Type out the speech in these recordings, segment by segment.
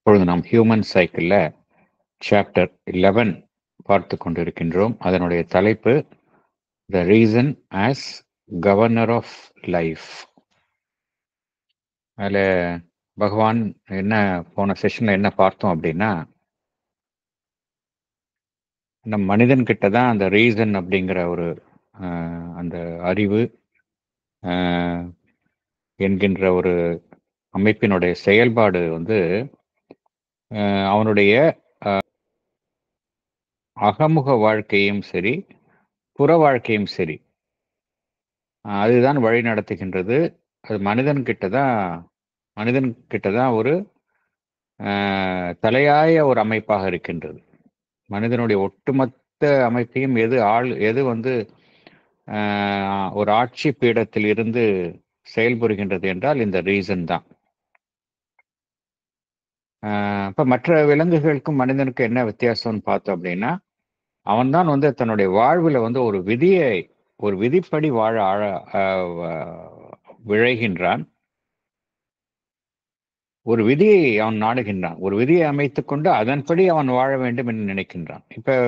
இப்பொழுது நாம் ஹியூமன் சைக்கிள்ல சாப்டர் 11 பார்த்து கொண்டிருக்கின்றோம். அதனுடைய தலைப்பு the reason as governor of life. அதில் பகவான் என்ன போன செஷன்ல என்ன பார்த்தோம் அப்படின்னா, நம்ம மனிதன்கிட்ட தான் அந்த ரீசன் அப்படிங்கிற ஒரு அந்த அறிவு என்கின்ற ஒரு அமைப்பினுடைய செயல்பாடு வந்து அவனுடைய அகமுக வாழ்க்கையும் சரி, புற வாழ்க்கையும் சரி, அதுதான் வழி நடத்துகின்றது. அது மனிதன்கிட்ட தான் ஒரு தலையாய ஒரு அமைப்பாக இருக்கின்றது. மனிதனுடைய ஒட்டுமொத்த அமைப்பையும் எது வந்து ஒரு ஆட்சி பீடத்தில் இருந்து செயல்புரிகின்றது என்றால் இந்த ரீசன் தான். இப்ப மற்ற விலங்குகளுக்கும் மனிதனுக்கும் என்ன வித்தியாசம்னு பார்த்தோம் அப்படின்னா, அவன்தான் வந்து தன்னுடைய வாழ்வுல வந்து ஒரு விதிப்படி வாழ விழைகின்றான். ஒரு விதியை அவன் நாடுகின்றான். ஒரு விதியை அமைத்துக் கொண்டு அதன்படி அவன் வாழ வேண்டும் என்று நினைக்கின்றான். இப்ப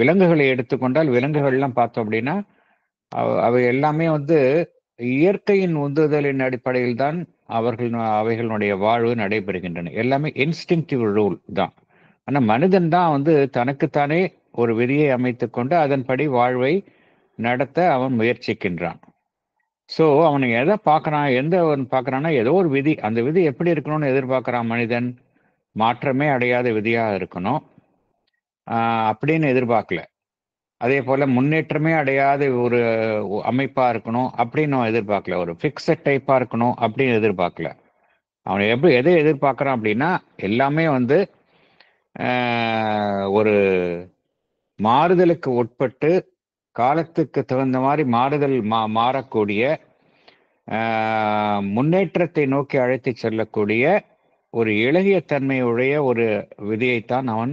விலங்குகளை எடுத்துக்கொண்டால் விலங்குகள்லாம் பார்த்தோம் அப்படின்னா, அவை எல்லாமே வந்து இயற்கையின் உந்துதலின் அடிப்படையில் தான் அவைகளுடைய வாழ்வு நடைபெறுகின்றன. எல்லாமே இன்ஸ்டிங்டிவ் ரூல் தான். ஆனா மனிதன் தான் வந்து தனக்குத்தானே ஒரு விதியை அமைத்துக் கொண்டு அதன்படி வாழ்வை நடத்த அவன் முயற்சிக்கின்றான். ஸோ அவனுக்கு எதை பார்க்குறான், பார்க்குறான்னா ஏதோ ஒரு விதி. அந்த விதி எப்படி இருக்கணும்னு எதிர்பார்க்குறான் மனிதன். மாற்றமே அடையாத விதியாக இருக்கணும் அப்படின்னு எதிர்பார்க்கல. அதே போல முன்னேற்றமே அடையாத ஒரு அமைப்பா இருக்கணும் அப்படின்னு அவன் எதிர்பார்க்கல. ஒரு ஃபிக்ஸட் டைப்பா இருக்கணும் அப்படின்னு எதிர்பார்க்கல. அவன் எதை எதிர்பார்க்குறான் அப்படின்னா, எல்லாமே வந்து ஒரு மாறுதலுக்கு உட்பட்டு காலத்துக்கு தகுந்த மாதிரி மாறக்கூடிய முன்னேற்றத்தை நோக்கி அழைத்து செல்லக்கூடிய ஒரு இளகிய தன்மையுடைய ஒரு விதியைத்தான் அவன்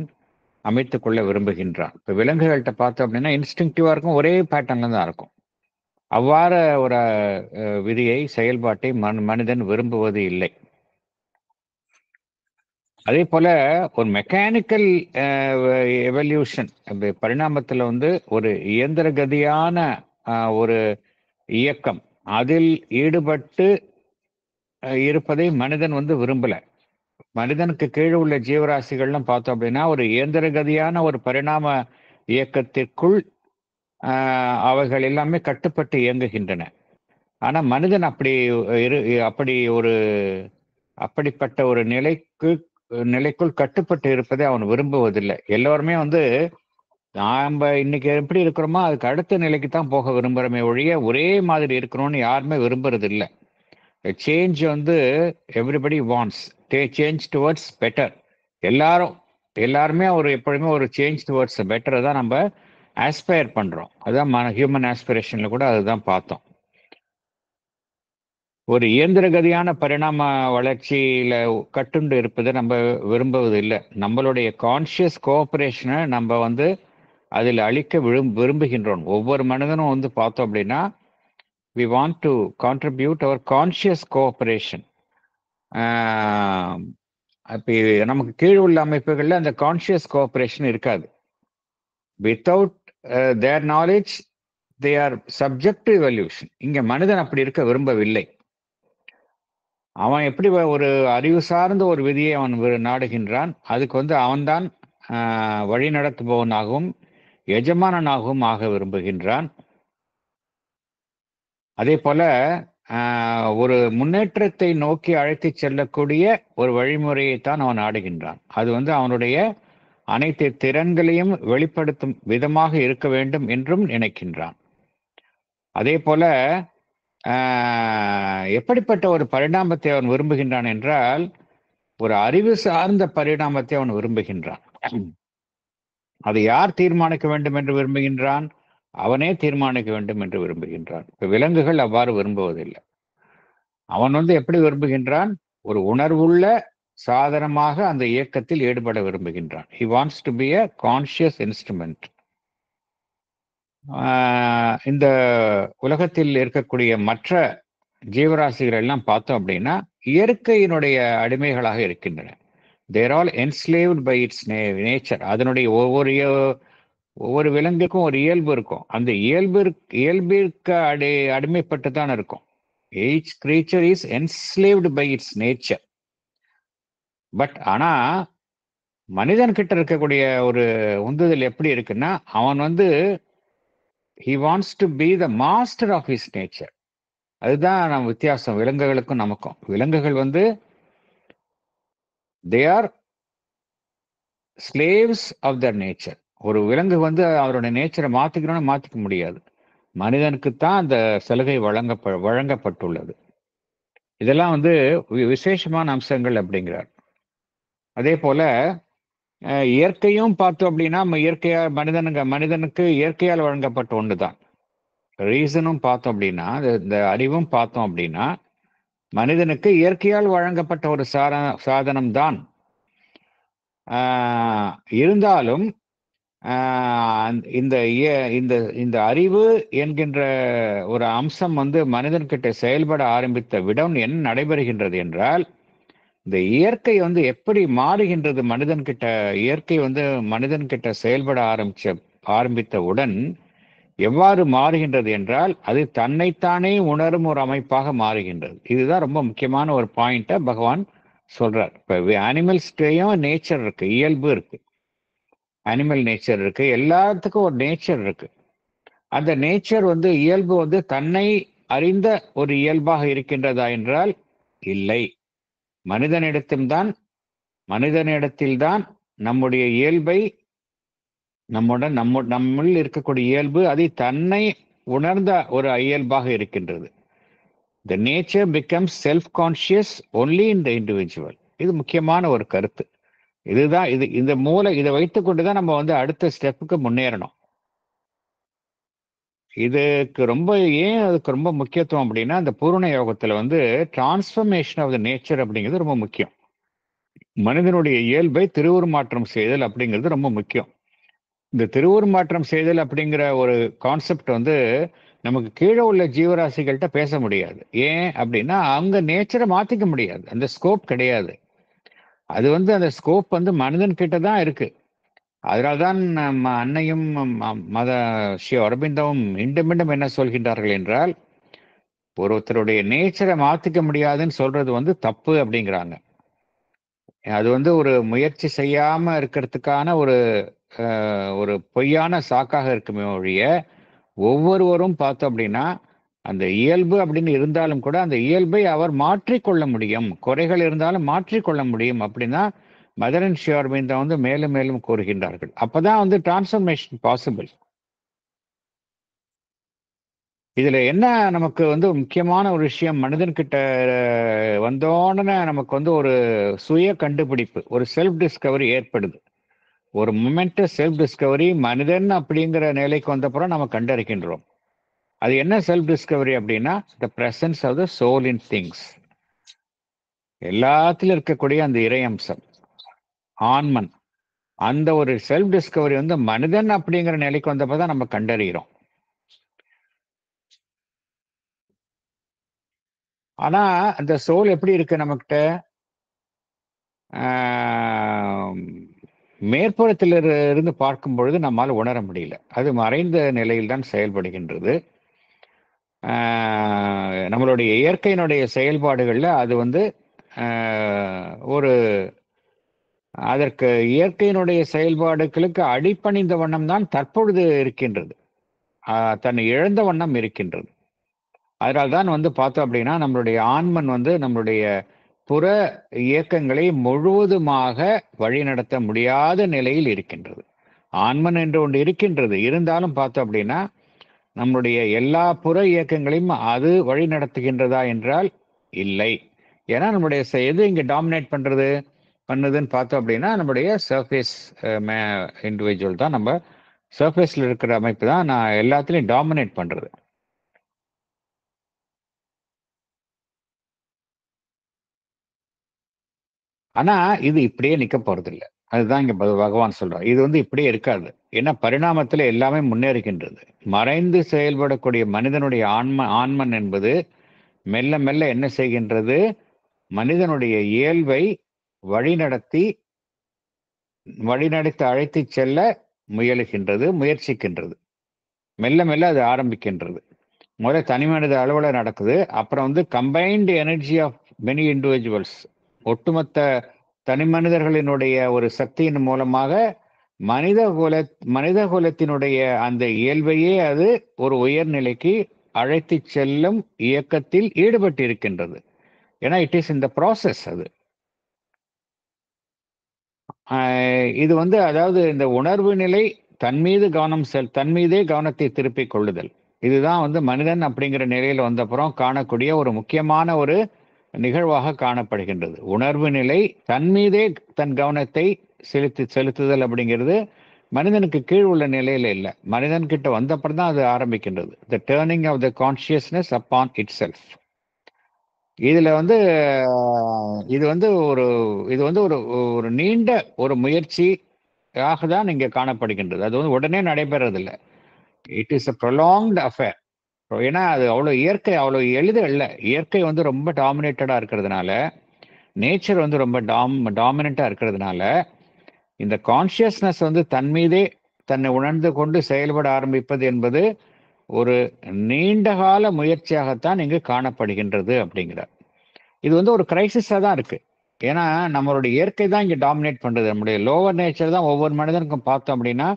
அமைத்துக் கொள்ள விரும்புகின்றான். இப்போ விலங்குகள்கிட்ட பார்த்தோம் அப்படின்னா இன்ஸ்டிங்டிவா இருக்கும், ஒரே பேட்டர்ன்ல தான் இருக்கும். அவ்வாறு ஒரு விதியை செயல்பாட்டை மனிதன் விரும்புவது இல்லை. அதே போல ஒரு மெக்கானிக்கல் எவல்யூஷன் பரிணாமத்துல வந்து ஒரு இயந்திர கதியான ஒரு இயக்கம் அதில் ஈடுபட்டு இருப்பதை மனிதன் வந்து விரும்பல. மனிதனுக்கு கீழே உள்ள ஜீவராசிகள்லாம் பார்த்தோம் அப்படின்னா ஒரு இயந்திர கதியான ஒரு பரிணாம இயக்கத்திற்குள் அவைகள் எல்லாமே கட்டுப்பட்டு இயங்குகின்றன. ஆனா மனிதன் அப்படிப்பட்ட ஒரு நிலைக்குள் கட்டுப்பட்டு இருப்பதை அவன் விரும்புவதில்லை. எல்லோருமே வந்து நாம இன்னைக்கு எப்படி இருக்கிறோமோ அதுக்கு அடுத்த நிலைக்கு தான் போக விரும்புறோமே ஒழிய ஒரே மாதிரி இருக்கணும்னு யாருமே விரும்புறது இல்லை. சேஞ்ச் வந்து everybody wants change towards better. எல்லாருமே எப்பொழுதுமே ஒரு சேஞ்ச் டுவர்ட்ஸ் பெட்டரை தான் நம்ம ஆஸ்பயர் பண்றோம். அதுதான் ஹியூமன் ஆஸ்பிரேஷன்ல கூட அதுதான் பார்த்தோம். ஒரு இயந்திர கதியான பரிணாம வளர்ச்சியில கட்டுண்டு இருப்பதை நம்ம விரும்புவது இல்லை. நம்மளுடைய கான்சியஸ் கோஆபரேஷனை நம்ம வந்து அதில் அளிக்க விரும்புகின்றோம். ஒவ்வொரு மனிதனும் வந்து பார்த்தோம் அப்படின்னா we want to contribute our conscious cooperation. அப்போ நமக்கு கீழ் உள்ள அமைப்புகள்ல அந்த கான்சியஸ் கோஆபரேஷன் இருக்காது. Without there knowledge they are subject to evolution. இங்க மனிதன் அப்படி இருக்க விரும்பவில்லை. அவன் எப்படி ஒரு அறிவு சார்ந்த ஒரு விதியை அவன் நாடுகின்றான். அதுக்கு வந்து அவன்தான் வழி நடத்துபவனாகவும் எஜமானனாகவும் ஆக விரும்புகின்றான். அதே போல ஒரு முன்னேற்றத்தை நோக்கி அழைத்து செல்லக்கூடிய ஒரு வழிமுறையைத்தான் அவன் நாடுகின்றான். அது வந்து அவனுடைய அனைத்து திறன்களையும் வெளிப்படுத்தும் விதமாக இருக்க வேண்டும் என்றும் நினைக்கின்றான். அதே போல எப்படிப்பட்ட ஒரு பரிணாமத்தை அவன் விரும்புகின்றான் என்றால் ஒரு அறிவு சார்ந்த பரிணாமத்தை அவன் விரும்புகின்றான். அதை யார் தீர்மானிக்க வேண்டும் என்று விரும்புகின்றான்? அவனே தீர்மானிக்க வேண்டும் என்று விரும்புகின்றான். இப்ப விலங்குகள் அவ்வாறு விரும்புவதில்லை. அவன் வந்து எப்படி விரும்புகின்றான்? ஒரு உணர்வுள்ள சாதனமாக அந்த இயக்கத்தில் ஈடுபட விரும்புகின்றான். He wants to be a conscious instrument. இந்த உலகத்தில் இருக்கக்கூடிய மற்ற ஜீவராசிகள் எல்லாம் பார்த்தோம் அப்படின்னா இயற்கையினுடைய அடிமைகளாக இருக்கின்றன. தேர் ஆல் என்ஸ்லேவ்ட் பை இட்ஸ் நேச்சர். அதனுடைய ஒவ்வொரு விலங்குக்கும் ஒரு இயல்பு இருக்கும். அந்த இயல்பிற்கு அடிமைப்பட்டு தான் இருக்கும். each creature is enslaved by its nature. But ஆனா மனிதன் கிட்ட இருக்கக்கூடிய ஒரு உந்துதல் எப்படி இருக்குன்னா, அவன் வந்து he wants to be the master of his nature. அதுதான் நம்ம வித்தியாசம் விலங்குகளுக்கும் நமக்கும். விலங்குகள் வந்து they are slaves of their nature. ஒரு விலங்கு வந்து அவருடைய நேச்சரை மாத்திக்கணும்னு மாத்திக்க முடியாது. மனிதனுக்கு தான் அந்த சலுகை வழங்கப்பட்டுள்ளது. இதெல்லாம் வந்து விசேஷமான அம்சங்கள் அப்படிங்கிறார். அதே போல இயற்கையும் பார்த்தோம் அப்படின்னா மனிதனுக்கு இயற்கையால் வழங்கப்பட்ட ஒன்றுதான். ரீசனும் பார்த்தோம் அப்படின்னா இந்த அறிவும் பார்த்தோம் அப்படின்னா மனிதனுக்கு இயற்கையால் வழங்கப்பட்ட ஒரு சாதனம் தான். இருந்தாலும் இந்த இந்த அறிவு என்கின்ற ஒரு அம்சம் வந்து மனிதன்கிட்ட செயல்பட ஆரம்பித்த விடம் என்ன நடைபெறுகின்றது என்றால், இந்த இயற்கை வந்து எப்படி மாறுகின்றது இயற்கை வந்து மனிதன்கிட்ட செயல்பட ஆரம்பித்தவுடன் எவ்வாறு மாறுகின்றது என்றால், அது தன்னைத்தானே உணரும் ஒரு அமைப்பாக மாறுகின்றது. இதுதான் ரொம்ப முக்கியமான ஒரு பாயிண்ட பகவான் சொல்றார். இப்ப அனிமல்ஸ்டையும் நேச்சர் இருக்கு, இயல்பு இருக்கு. அனிமல் நேச்சர் இருக்கு, எல்லாத்துக்கும் ஒரு நேச்சர் இருக்கு. அந்த நேச்சர் வந்து இயல்பு வந்து தன்னை அறிந்த ஒரு இயல்பாக இருக்கின்றதா என்றால் இல்லை. மனிதனிடத்தில்தான் நம்முடைய இயல்பை நம்முள் இருக்கக்கூடிய இயல்பு அதை தன்னை உணர்ந்த ஒரு இயல்பாக இருக்கின்றது. The nature becomes self-conscious only in the individual. இது முக்கியமான ஒரு கருத்து. இதுதான் இதை வைத்துக் கொண்டுதான் நம்ம வந்து அடுத்த ஸ்டெப்புக்கு முன்னேறணும். அதுக்கு ரொம்ப முக்கியத்துவம் அப்படின்னா, அந்த பூரண யோகத்துல வந்து டிரான்ஸ்ஃபர்மேஷன் ஆஃப் த நேச்சர் அப்படிங்கிறது ரொம்ப முக்கியம். மனிதனுடைய இயல்பை திருவுருமாற்றம் செய்தல் அப்படிங்கிறது ரொம்ப முக்கியம். இந்த திருவுருமாற்றம் செய்தல் அப்படிங்கிற ஒரு கான்செப்ட் வந்து நமக்கு கீழே உள்ள ஜீவராசிகள்கிட்ட பேச முடியாது. ஏன் அப்படின்னா அவங்க நேச்சரை மாத்திக்க முடியாது, அந்த ஸ்கோப் கிடையாது. அது வந்து அந்த ஸ்கோப் வந்து மனிதன் கிட்ட தான் இருக்கு. அதனால்தான் அன்னையும் மத ஸ்ரீ அரபிந்தவும் மீண்டும் என்ன சொல்கின்றார்கள் என்றால், ஒருத்தருடைய நேச்சரை மாத்திக்க முடியாதுன்னு சொல்றது வந்து தப்பு அப்படிங்கிறாங்க. அது வந்து ஒரு முயற்சி செய்யாம இருக்கிறதுக்கான ஒரு பொய்யான சாக்காக இருக்குமே ஒழிய, ஒவ்வொருவரும் பார்த்தோம் அப்படின்னா அந்த இயல்பு அப்படின்னு இருந்தாலும் கூட அந்த இயல்பை அவர் மாற்றிக்கொள்ள முடியும், குறைகள் இருந்தாலும் மாற்றிக்கொள்ள முடியும் அப்படின்னா மதர் அண்ட் ஸ்ரீ அரவிந்தா வந்து மேலும் மேலும் கூறுகின்றார்கள். அப்பதான் வந்து டிரான்ஸ்ஃபர்மேஷன் பாசிபிள். இதுல என்ன நமக்கு வந்து முக்கியமான ஒரு விஷயம், மனிதன்கிட்ட வந்தோடனே நமக்கு வந்து ஒரு சுய கண்டுபிடிப்பு, ஒரு செல்ஃப் டிஸ்கவரி ஏற்படுது. ஒரு மொமெண்ட் செல்ஃப் டிஸ்கவரி மனிதன் அப்படிங்கிற நிலைக்கு வந்தப்புறம் நம்ம கண்டறிகின்றோம். அது என்ன செல்ஃப் டிஸ்கவரி அப்படின்னா, the presence of the soul in things. எல்லாத்திலும் இருக்கக்கூடிய அந்த இறையம்சம், ஆன்மன், அந்த ஒரு செல்ஃப் டிஸ்கவரி வந்து மனிதன் அப்படிங்கிற நிலைக்கு வந்தப்பதான் நம்ம கண்டறிகிறோம். ஆனா அந்த சோல் எப்படி இருக்கு நம்மகிட்ட? மேற்புறத்தில் இருந்து பார்க்கும் பொழுது நம்மால் உணர முடியல. அது மறைந்த நிலையில் தான் செயல்படுகின்றது. நம்மளுடைய இயற்கையினுடைய செயல்பாடுகள்ல அது வந்து அதற்கு இயற்கையினுடைய செயல்பாடுகளுக்கு அடிப்பணிந்த வண்ணம் தான் தற்பொழுது இருக்கின்றது, தன்னை இழந்த வண்ணம் இருக்கின்றது. அதனால்தான் வந்து பார்த்தோம் அப்படின்னா நம்மளுடைய ஆன்மன் வந்து நம்மளுடைய புற இயக்கங்களை முழுவதுமாக வழிநடத்த முடியாத நிலையில் இருக்கின்றது. ஆன்மன் என்று ஒன்று இருக்கின்றது, இருந்தாலும் பார்த்தோம் அப்படின்னா நம்முடைய எல்லா புற இயக்கங்களையும் அது வழி நடத்துகின்றதா என்றால் இல்லை. ஏன்னா நம்முடைய எது இங்க டாமினேட் பண்ணுதுன்னு பார்த்தோம் அப்படின்னா நம்முடைய சர்ஃபேஸ் இண்டிவிஜுவல் தான். நம்ம சர்ஃபேஸ்ல இருக்கிற அமைப்பு தான் நான் எல்லாத்துலயும் டாமினேட் பண்றது. ஆனா இது இப்படியே நிக்க போறது இல்லை. அதுதான் இங்க பகவான் சொல்றார். இது வந்து இப்படியே இருக்காது. ஏன்னா பரிணாமத்துல எல்லாமே முன்னேறுகின்றது. மறைந்து செயல்படக்கூடிய மனிதனுடைய ஆன்மன் என்பது மெல்ல மெல்ல என்ன செய்கின்றது? மனிதனுடைய இயல்பை வழிநடத்தி அழைத்து செல்ல முயற்சிக்கின்றது. மெல்ல மெல்ல அது ஆரம்பிக்கின்றது. முதல்ல தனி மனித அளவில் நடக்குது. அப்புறம் combined energy of many individuals, ஒட்டுமொத்த தனி மனிதர்களினுடைய ஒரு சக்தியின் மூலமாக மனித குலத்தினுடைய அந்த இயல்பையே அது ஒரு உயர்நிலைக்கு அழைத்து செல்லும் இயக்கத்தில் ஈடுபட்டு இருக்கின்றது. ஏன்னா இட் இஸ் இந்த ப்ராசஸ். அது இது அதாவது இந்த உணர்வு நிலை தன் மீதே கவனத்தை திருப்பிக் கொள்ளுதல். இதுதான் மனிதன் அப்படிங்கிற நிலையில வந்தப்புறம் காணக்கூடிய ஒரு முக்கியமான ஒரு நிகழ்வாக காணப்படுகின்றது. உணர்வு நிலை தன் மீதே தன் கவனத்தை செலுத்துதல் அப்படிங்கிறது மனிதனுக்கு கீழ் உள்ள நிலையில இல்லை, மனிதன் கிட்ட வந்தப்பறம் தான் அது ஆரம்பிக்கின்றது. The turning of the consciousness upon itself. இதுல இது ஒரு நீண்ட ஒரு முயற்சியாக தான் இங்க காணப்படுகின்றது. அது உடனே நடைபெறதில்லை. It is a prolonged affair. ஏன்னா அது அவ்வளோ எளிது இல்லை. இயற்கை ரொம்ப டாமினேட்டடா இருக்கிறதுனால, நேச்சர் ரொம்ப டாமினண்டா இருக்கிறதுனால, இந்த கான்சியஸ்னஸ் தன் மீதே தன்னை உணர்ந்து கொண்டு செயல்பட ஆரம்பிப்பது என்பது ஒரு நீண்டகால முயற்சியாகத்தான் இங்கு காணப்படுகின்றது அப்படிங்கிறார். இது ஒரு கிரைசிஸா தான் இருக்கு. ஏன்னா நம்மளுடைய இயற்கை தான் இங்க டாமினேட் பண்றது. நம்முடைய லோவர் நேச்சர் தான் ஒவ்வொரு மனிதனுக்கும் பார்த்தோம் அப்படின்னா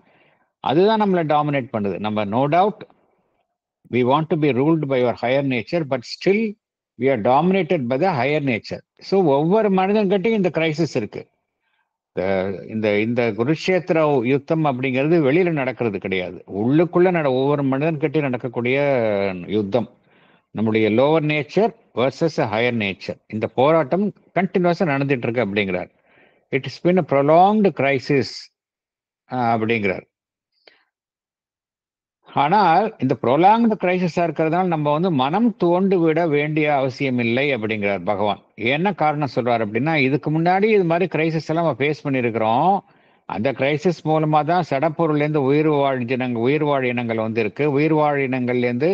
அதுதான் நம்மளை டாமினேட் பண்ணுது. நம்ம no doubt we want to be ruled by our higher nature, but still we are dominated by the higher nature. So ஒவ்வொரு மனிதன்கிட்டையும் இந்த கிரைசிஸ் இருக்கு. இந்த இந்த குருஷேத்திர யுத்தம் அப்படிங்கிறது வெளியில நடக்கிறது கிடையாது, உள்ளுக்குள்ள ஒவ்வொரு மனிதன்கிட்டையும் நடக்கக்கூடிய யுத்தம். நம்முடைய lower nature versus higher nature. இந்த போராட்டம் கண்டினியூஸா நடந்துட்டு இருக்கு அப்படிங்கிறார். It is been a prolonged crisis அப்படிங்கிறார். ஆனால் இந்த ப்ரொலாங்டு கிரைசிஸா இருக்கிறதுனால நம்ம மனம் துவண்டு விட வேண்டிய அவசியம் இல்லை அப்படிங்கிறார் பகவான். என்ன காரணம் சொல்றாரு அப்படின்னா, இதுக்கு முன்னாடி இது மாதிரி கிரைசிஸ் எல்லாம் நம்ம ஃபேஸ் பண்ணியிருக்கிறோம். அந்த கிரைசிஸ் மூலமா தான் சடப்பொருள்லேருந்து உயிர் வாழ் இனங்கள் இருக்கு. உயிர் வாழ் இனங்கள்லேருந்து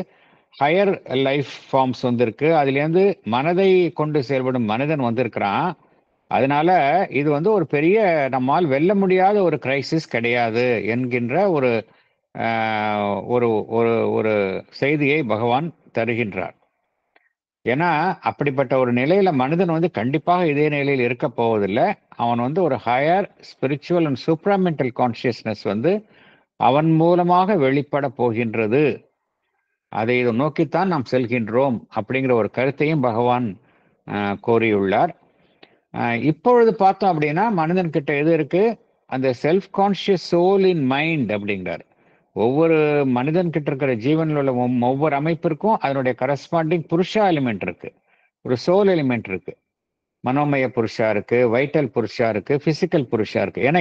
ஹையர் லைஃப் ஃபார்ம்ஸ் இருக்கு. அதுலேருந்து மனதை கொண்டு செயல்படும் மனிதன் வந்திருக்கிறான். அதனால இது ஒரு பெரிய நம்மால் வெல்ல முடியாத ஒரு கிரைசிஸ் கிடையாது என்கின்ற ஒரு ஒரு ஒரு ஒரு செய்தியை பகவான் தருகின்றார். ஏன்னா அப்படிப்பட்ட ஒரு நிலையில மனிதன் கண்டிப்பாக இதே நிலையில் இருக்க போவதில்லை. அவன் ஒரு higher spiritual and supramental consciousness அவன் மூலமாக வெளிப்பட போகின்றது. அதை நோக்கித்தான் நாம் செல்கின்றோம் அப்படிங்கிற ஒரு கருத்தையும் பகவான் கோரியுள்ளார். இப்பொழுது பார்த்தோம் அப்படின்னா மனிதன் கிட்ட எது இருக்கு? அந்த self conscious soul in mind அப்படிங்கிறார். ஒவ்வொரு மனிதன் கிட்ட இருக்கிற ஜீவனில் உள்ள ஒவ்வொரு அமைப்பிற்கும் அதனுடைய கரஸ்பாண்டிங் புருஷா எலிமெண்ட் இருக்கு, ஒரு சோல் எலிமெண்ட் இருக்கு. மனோமய புருஷா இருக்கு, வைட்டல் புருஷா இருக்கு, பிசிக்கல் புருஷா இருக்கு. ஏன்னா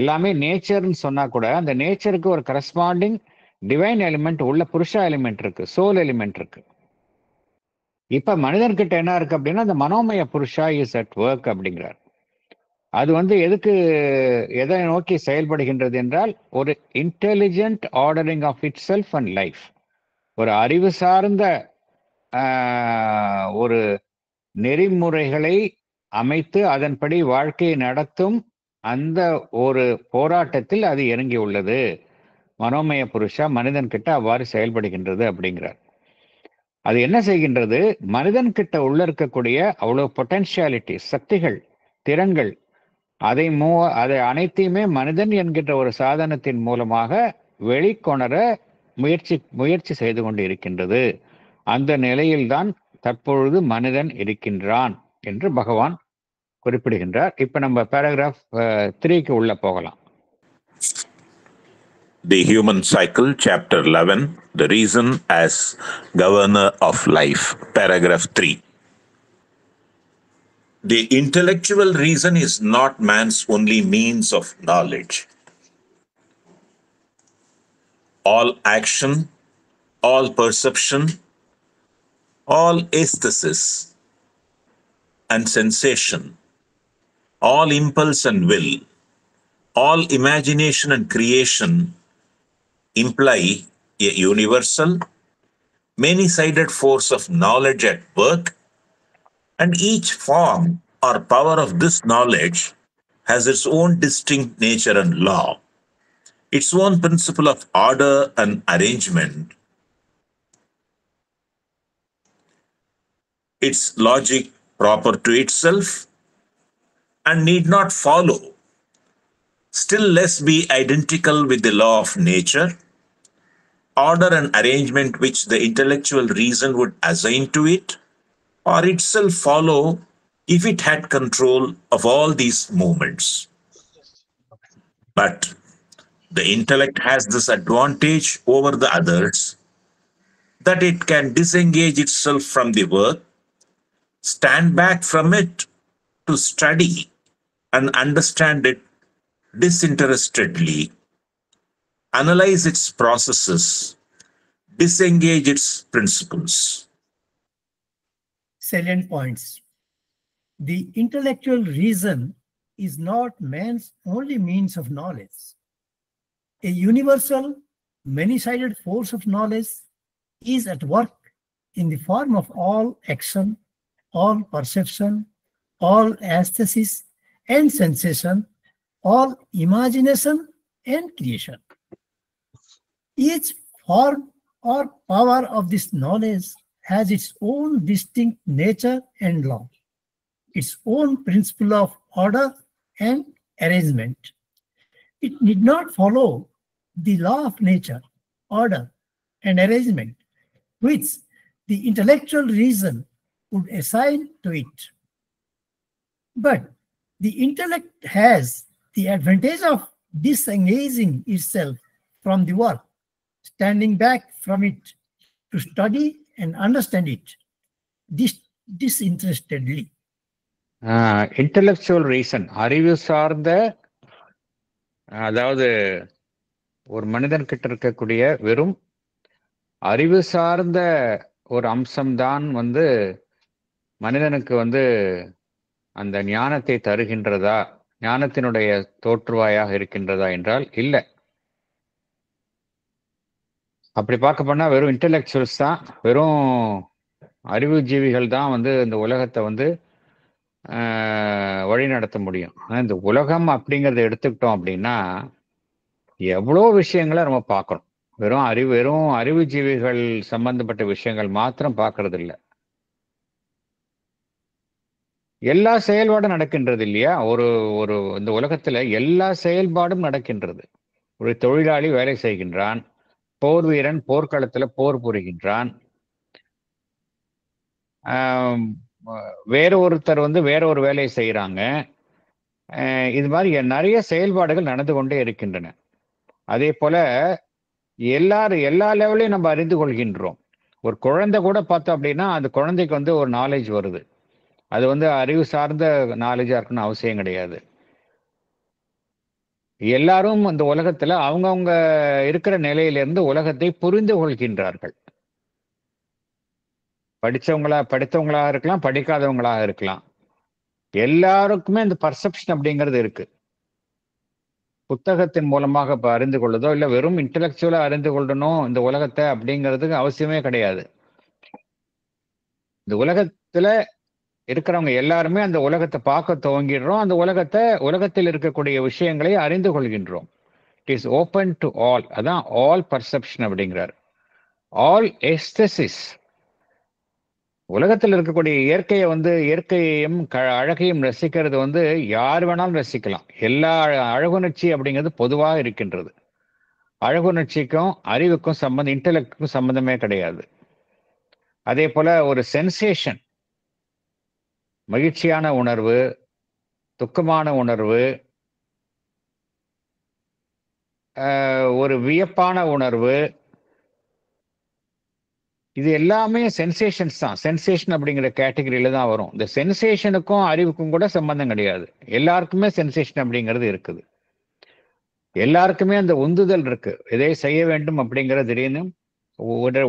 எல்லாமே நேச்சர்னு சொன்னா கூட அந்த நேச்சருக்கு ஒரு கரஸ்பாண்டிங் டிவைன் எலிமெண்ட் உள்ள புருஷா எலிமெண்ட் இருக்கு, சோல் எலிமெண்ட் இருக்கு. இப்ப மனிதன் கிட்ட என்ன இருக்கு அப்படின்னா அந்த மனோமய புருஷா இஸ் அட் ஒர்க் அப்படிங்கிறார். அது எதை நோக்கி செயல்படுகின்றது என்றால் ஒரு intelligent ordering of itself and life. ஒரு அறிவு சார்ந்த ஒரு நெறிமுறைகளை அமைத்து அதன்படி வாழ்க்கையை நடத்தும் அந்த ஒரு போராட்டத்தில் அது இறங்கி உள்ளது. மனோமய புருஷா மனிதன் கிட்ட அவ்வாறு செயல்படுகின்றது அப்படிங்கிறார். அது என்ன செய்கின்றது? மனிதன் கிட்ட உள்ள இருக்கக்கூடிய அவ்வளவு பொட்டன்ஷியாலிட்டி, சக்திகள், திறன்கள், அதை அனைத்தையுமே மனிதன் என்கின்ற ஒரு சாதனத்தின் மூலமாக வெளிக்கொணர முயற்சி செய்து கொண்டு இருக்கின்றது. அந்த நிலையில்தான் தற்பொழுது மனிதன் இருக்கின்றான் என்று பகவான் குறிப்பிடுகின்றார். இப்ப நம்ம பேராகிராஃப் 3க்கு உள்ள போகலாம். The Human Cycle, Chapter 11, The Reason as Governor of Life, Paragraph 3. The intellectual reason is not man's only means of knowledge. All action, all perception, all aesthesis and sensation, all impulse and will, all imagination and creation imply a universal, many-sided force of knowledge at work And each form or power of this knowledge has its own distinct nature and law, its own principle of order and arrangement, its logic proper to itself, and need not follow, still less be identical with the law of nature, order and arrangement which the intellectual reason would assign to it, or itself follow if it had control of all these movements. But the intellect has this advantage over the others that it can disengage itself from the work, stand back from it to study and understand it disinterestedly, analyze its processes, disengage its principles. Salient points. The intellectual reason is not man's only means of knowledge. A universal, many-sided force of knowledge is at work in the form of all action, all perception, all aesthesis and sensation, all imagination and creation. Each form or power of this knowledge has its own distinct nature and law, its own principle of order and arrangement. It need not follow the law of nature, order, and arrangement, which the intellectual reason would assign to it. But the intellect has the advantage of disengaging itself from the work, standing back from it to study and understand it disinterestedly. Intellectual reason, அறிவு சார்ந்த, அதாவது ஒரு மனிதன் கிட்ட இருக்கக்கூடிய வெறும் அறிவு சார்ந்த ஒரு அம்சம்தான் மனிதனுக்கு அந்த ஞானத்தை தருகின்றதா, ஞானத்தினுடைய தோற்றுவாயாக இருக்கின்றதா என்றால் இல்லை. அப்படி பார்க்க போனா வெறும் இன்டெலெக்சுவல்ஸ் தான், வெறும் அறிவுஜீவிகள் தான் இந்த உலகத்தை வழி நடத்த முடியும். ஆனால் இந்த உலகம் அப்படிங்கிறத எடுத்துக்கிட்டோம் அப்படின்னா எவ்வளோ விஷயங்களை நம்ம பார்க்குறோம். வெறும் அறிவுஜீவிகள் சம்பந்தப்பட்ட விஷயங்கள் மாத்திரம் பார்க்கறது இல்லை. எல்லா செயல்பாடும் நடக்கின்றது இல்லையா? ஒரு இந்த உலகத்துல எல்லா செயல்பாடும் நடக்கின்றது. ஒரு தொழிலாளி வேலை செய்கின்றான், போர் வீரன் போர்க்களத்துல போர் புரிகின்றான், வேற ஒருத்தர் வேற ஒரு வேலையை செய்யறாங்க. இது மாதிரி நிறைய செயல்பாடுகள் நடந்து கொண்டே இருக்கின்றன. அதே போல எல்லா லெவலையும் நம்ம அறிந்து கொள்கின்றோம். ஒரு குழந்தை கூட பார்த்தோம் அப்படின்னா அந்த குழந்தைக்கு ஒரு நாலேஜ் வருது. அது அறிவு சார்ந்த நாலேஜா இருக்கணும்னு அவசியம் கிடையாது. எல்லாரும் அந்த உலகத்துல அவங்கவுங்க இருக்கிற நிலையிலிருந்து உலகத்தை புரிந்து கொள்கின்றார்கள். படித்தவங்களாக இருக்கலாம், படிக்காதவங்களாக இருக்கலாம். எல்லாருக்குமே அந்த பர்செப்ஷன் அப்படிங்கிறது இருக்கு. புத்தகத்தின் மூலமாக அறிந்து கொள்ளுதோ இல்ல வெறும் இன்டெலெக்சுவலா அறிந்து கொள்ளணும் இந்த உலகத்தை அப்படிங்கிறதுக்கு அவசியமே கிடையாது. இந்த உலகத்துல இருக்கிறவங்க எல்லாருமே அந்த உலகத்தை பார்க்க துவங்கிடுறோம். அந்த உலகத்தில் இருக்கக்கூடிய விஷயங்களை அறிந்து கொள்கின்றோம். It is open to all. அதான் ஆல் பர்செப்ஷன் அப்படிங்கிறார். ஆல் எஸ்தசிஸ், உலகத்தில் இருக்கக்கூடிய இயற்கையையும் அழகையும் ரசிக்கிறது யார் வேணாலும் ரசிக்கலாம். எல்லா அழகுணர்ச்சி அப்படிங்கிறது பொதுவாக இருக்கின்றது. அழகுணர்ச்சிக்கும் அறிவுக்கும் இன்டெலெக்டுக்கும் சம்பந்தமே கிடையாது. அதே போல ஒரு சென்சேஷன், மகிழ்ச்சியான உணர்வு, துக்கமான உணர்வு, ஒரு வியப்பான உணர்வு, இது எல்லாமே சென்சேஷன்ஸ் தான். சென்சேஷன் அப்படிங்கிற கேட்டகரியில தான் வரும். இந்த சென்சேஷனுக்கும் அறிவுக்கும் கூட சம்பந்தம் கிடையாது. எல்லாருக்குமே சென்சேஷன் அப்படிங்கிறது இருக்குது. எல்லாருக்குமே அந்த உந்துதல் இருக்கு. எதை செய்ய வேண்டும் அப்படிங்கிற திடீர்னு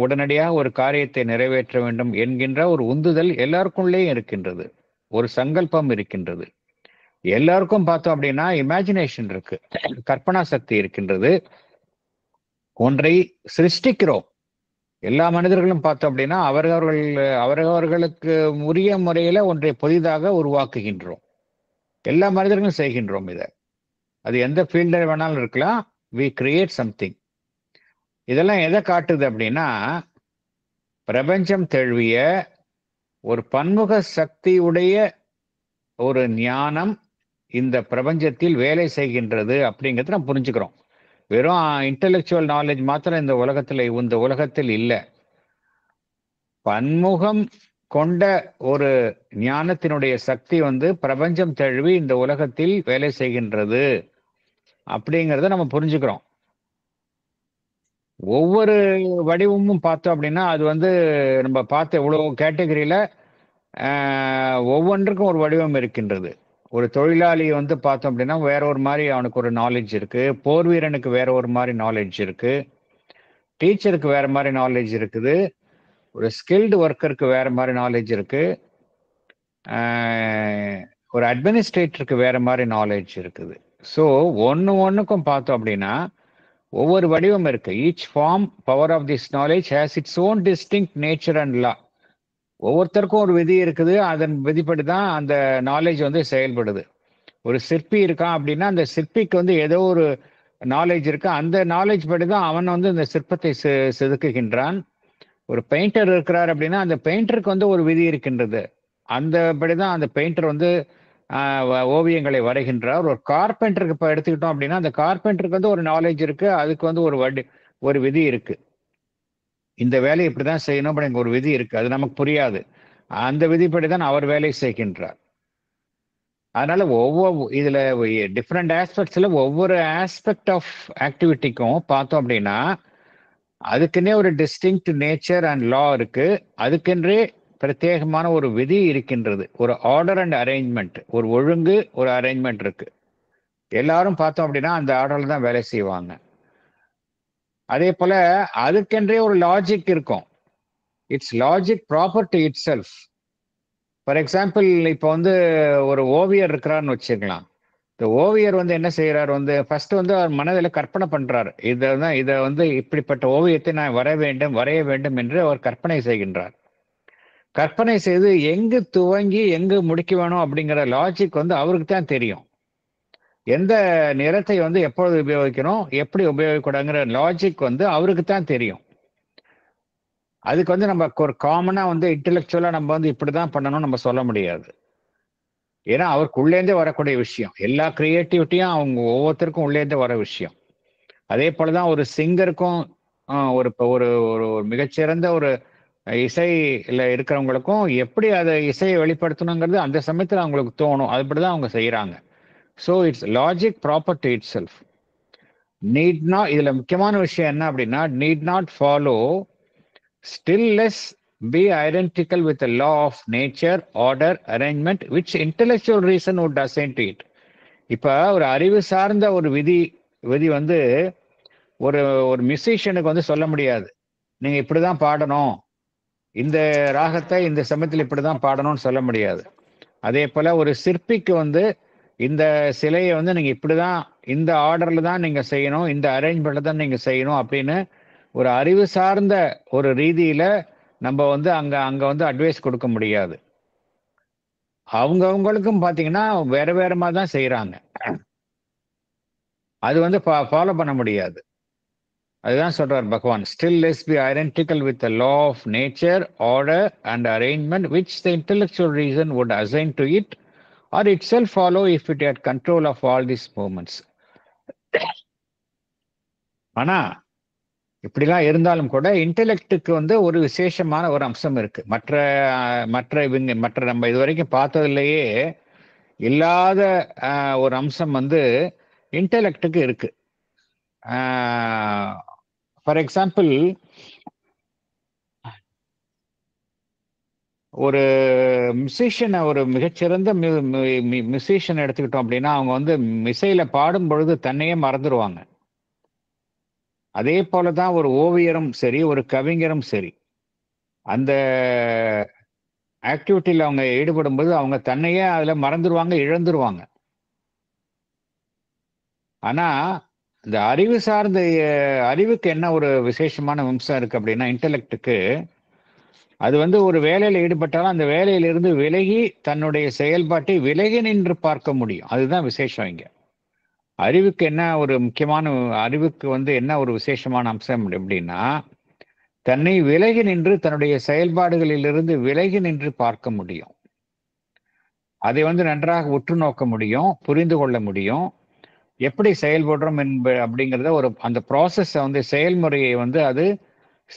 உடனடியாக ஒரு காரியத்தை நிறைவேற்ற வேண்டும் என்கின்ற ஒரு உந்துதல் எல்லாருக்குள்ளேயும் இருக்கின்றது. ஒரு சங்கல்பம் இருக்கின்றது. எல்லாருக்கும் பார்த்தோம் அப்படின்னா இமேஜினேஷன் இருக்கு, கற்பனா சக்தி இருக்கின்றது. ஒன்றை சிருஷ்டிக்கிறோம். எல்லா மனிதர்களும் பார்த்தோம் அப்படின்னா அவரவர்களுக்கு உரிய முறையில ஒன்றை புதிதாக உருவாக்குகின்றோம். எல்லா மனிதர்களும் செய்கின்றோம் இதை. அது எந்த ஃபீல்ட வேணாலும் இருக்கலாம். We create something. இதெல்லாம் எதை காட்டுது அப்படின்னா, பிரபஞ்சம் தழுவிய ஒரு பன்முக சக்தியுடைய ஒரு ஞானம் இந்த பிரபஞ்சத்தில் வேலை செய்கின்றது அப்படிங்கிறத நம்ம புரிஞ்சுக்கிறோம். வெறும் இன்டெலெக்சுவல் நாலேஜ் மாத்திரம் இந்த உலகத்தில் இல்லை. பன்முகம் கொண்ட ஒரு ஞானத்தினுடைய சக்தி பிரபஞ்சம் தழுவி இந்த உலகத்தில் வேலை செய்கின்றது அப்படிங்கிறத நம்ம புரிஞ்சுக்கிறோம். ஒவ்வொரு வடிவமும் பார்த்தோம் அப்படின்னா அது நம்ம பார்த்த இவ்வளவு கேட்டகரியில ஒவ்வொன்றுக்கும் ஒரு வடிவம் இருக்கின்றது. ஒரு தொழிலாளி பார்த்தோம் அப்படின்னா வேற ஒரு மாதிரி அவனுக்கு ஒரு நாலேஜ் இருக்கு. போர் வீரனுக்கு வேற ஒரு மாதிரி நாலேஜ் இருக்கு. டீச்சருக்கு வேற மாதிரி நாலேஜ் இருக்குது. ஒரு ஸ்கில்டு ஒர்க்கருக்கு வேற மாதிரி நாலேஜ் இருக்கு. ஒரு அட்மினிஸ்ட்ரேட்டருக்கு வேற மாதிரி நாலேஜ் இருக்குது. ஸோ ஒன்றுக்கும் பார்த்தோம் அப்படின்னா ஒவ்வொரு வடிவம் இருக்கு. Each form power of this knowledge has its own distinct nature and law. ஒவ்வொருத்தருக்கும் ஒரு விதி இருக்குது. அதன் விதிப்படி தான் அந்த நாலேஜ் செயல்படுது. ஒரு சிற்பி இருக்கான் அப்படின்னா அந்த சிற்பிக்கு ஏதோ ஒரு நாலேஜ் இருக்கு. அந்த நாலேஜ் படி தான் அவன் இந்த சிற்பத்தை செதுக்குகின்றான். ஒரு பெயிண்டர் இருக்கிறார் அப்படின்னா அந்த பெயிண்டருக்கு ஒரு விதி இருக்கின்றது. அந்த படிதான் அந்த பெயிண்டர் ஓவியங்களை வரைகின்றார். ஒரு கார்பெண்டருக்கு இப்போ எடுத்துக்கிட்டோம் அப்படின்னா அந்த கார்பெண்டருக்கு ஒரு நாலேஜ் இருக்கு. அதுக்கு ஒரு விதி இருக்கு. இந்த வேலையை இப்படிதான் செய்யணும் அப்படிங்கிற ஒரு விதி இருக்கு. அது நமக்கு புரியாது. அந்த விதிப்படி தான் அவர் வேலை செய்கின்றார். அதனால இதுல டிஃப்ரெண்ட் ஆஸ்பெக்ட்ஸ்ல ஒவ்வொரு ஆஸ்பெக்ட் ஆஃப் ஆக்டிவிட்டிக்கும் பார்த்தோம் அப்படின்னா அதுக்குன்னே ஒரு டிஸ்டிங்க்ட் நேச்சர் அண்ட் லா இருக்கு. அதுக்கென்றே பிரத்யேகமான ஒரு விதி இருக்கின்றது. ஒரு ஆர்டர் அண்ட் அரேஞ்ச்மெண்ட், ஒரு ஒழுங்கு, ஒரு அரேஞ்ச்மெண்ட் இருக்கு. எல்லாரும் பார்த்தோம் அப்படின்னா அந்த ஆர்டர்ல தான் வேலை செய்வாங்க. அதே போல அதுக்கென்றே ஒரு லாஜிக் இருக்கும். It's logic proper to it self. For example இப்போ ஒரு ஓவியர் இருக்கிறாருன்னு வச்சுக்கலாம். இந்த ஓவியர் என்ன செய்யறாரு, ஃபர்ஸ்ட் அவர் மனதில் கற்பனை பண்றாரு. இதை இப்படிப்பட்ட ஓவியத்தை நான் வரைய வேண்டும் என்று அவர் கற்பனை செய்கின்றார். கற்பனை செய்து எங்கு துவங்கி எங்கு முடிக்க வேணும் அப்படிங்கிற லாஜிக் அவருக்கு தான் தெரியும். எந்த நிறத்தை எப்பொழுது உபயோகிக்கணும், எப்படி உபயோகிக்கூடாங்கிற லாஜிக் அவருக்கு தான் தெரியும். அதுக்கு நம்ம ஒரு காமனா இன்டெலெக்சுவலா நம்ம இப்படிதான் பண்ணணும் நம்ம சொல்ல முடியாது. ஏன்னா அவருக்கு உள்ளேந்தே வரக்கூடிய விஷயம். எல்லா கிரியேட்டிவிட்டியும் அவங்க ஒவ்வொருத்தருக்கும் உள்ளேந்தே வர விஷயம். அதே போலதான் ஒரு சிங்கருக்கும் ஒரு ஒரு ஒரு மிகச்சிறந்த ஒரு இசையில இருக்கிறவங்களுக்கும் எப்படி அதை இசையை வெளிப்படுத்தணுங்கிறது அந்த சமயத்தில் அவங்களுக்கு தோணும். அதுபடிதான் அவங்க செய்யறாங்க. So it's logic proper to it self. Need not, இதுல முக்கியமான விஷயம் என்ன அப்படின்னா, need not follow, still less be identical with the law of nature, order, arrangement, which intellectual reason would assign to it. இப்ப ஒரு அறிவு சார்ந்த ஒரு விதி ஒரு ஒரு மியூசிஷியனுக்கு சொல்ல முடியாது, நீங்க இப்படிதான் பாடணும், இந்த ராகத்தை இந்த சமயத்தில் இப்படிதான் பாடணும்னு சொல்ல முடியாது. அதே போல ஒரு சிற்பிக்கு இந்த சிலையை நீங்க இப்படிதான் இந்த ஆர்டர்ல தான் நீங்க செய்யணும், இந்த அரேஞ்ச்மெண்ட்ல தான் நீங்க செய்யணும் அப்படின்னு ஒரு அறிவு சார்ந்த ஒரு ரீதியில நம்ம அங்க அட்வைஸ் கொடுக்க முடியாது. அவங்களுக்கும் பாத்தீங்கன்னா வேற வேற மாதிரி தான் செய்யறாங்க. அது ஃபாலோ பண்ண முடியாது. அதுதான் சொல்றார் Bhagavan, still less be identical with the law of nature, order and arrangement which the intellectual reason would assign to it or itself follow if it had control of all these moments. ஆனா இப்படிலாம் இருந்தாலும் கூட இன்டெலெக்டுக்கு ஒரு விசேஷமான ஒரு அம்சம் இருக்கு. மற்ற நம்ம இதுவரைக்கும் பார்த்ததுலேயே இல்லாத ஒரு அம்சம் இன்டெலெக்டுக்கு இருக்கு. ஃபார் எக்ஸாம்பிள், ஒரு மியூசிஷியனை, ஒரு மிகச்சிறந்த மியூசிஷியன் எடுத்துக்கிட்டோம் அப்படின்னா அவங்க இசையில பாடும் பொழுது தன்னையே மறந்துடுவாங்க. அதே போலதான் ஒரு ஓவியரும் சரி, ஒரு கவிஞரும் சரி, அந்த ஆக்டிவிட்டியில அவங்க ஈடுபடும் போது அவங்க தன்னையே அதுல மறந்துடுவாங்க, இழந்துருவாங்க. ஆனா இந்த அறிவு சார்ந்த அறிவுக்கு என்ன ஒரு விசேஷமான அம்சம் இருக்கு அப்படின்னா, இன்டெலெக்டுக்கு அது வந்து ஒரு வேலையில ஈடுபட்டாலும் அந்த வேலையிலிருந்து விலகி தன்னுடைய செயல்பாட்டை விலகி நின்று பார்க்க முடியும். அதுதான் விசேஷம் இங்க. அறிவுக்கு என்ன ஒரு முக்கியமான அறிவுக்கு வந்து என்ன ஒரு விசேஷமான அம்சம் அப்படின்னா, தன்னை விலகி நின்று தன்னுடைய செயல்பாடுகளிலிருந்து விலகி நின்று பார்க்க முடியும். அதை வந்து நன்றாக உற்று நோக்க முடியும், புரிந்து கொள்ள முடியும். எப்படி செயல்படுறோம் அப்படிங்கிறத ஒரு அந்த ப்ராசஸ் வந்து செயல்முறையை வந்து அது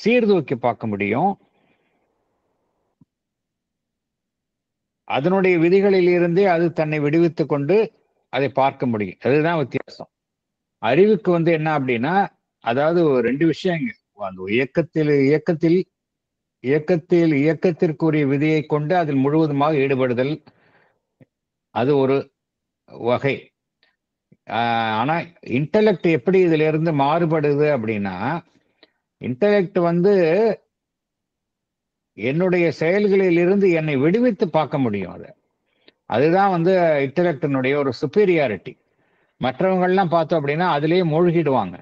சீர்தூக்கி பார்க்க முடியும். அதனுடைய விதிகளில் இருந்தே அது தன்னை விடுவித்துக் கொண்டு அதை பார்க்க முடியும். அதுதான் வித்தியாசம். அறிவுக்கு வந்து என்ன அப்படின்னா, அதாவது ரெண்டு விஷயம் இங்க. அந்த இயக்கத்திற்குரிய விதியை கொண்டு அதில் முழுவதுமாக ஈடுபடுதல், அது ஒரு வகை. ஆனா இன்டெலெக்ட் எப்படி இதுல இருந்து மாறுபடுது அப்படின்னா, இன்டெலெக்ட் வந்து என்னுடைய செயல்களில் இருந்து என்னை விடுவித்து பார்க்க முடியும். அதுதான் வந்து இன்டெலெக்டினுடைய ஒரு சுப்பீரியாரிட்டி. மற்றவங்கள்லாம் பார்த்தோம் அப்படின்னா அதிலேயே மூழ்கிடுவாங்க.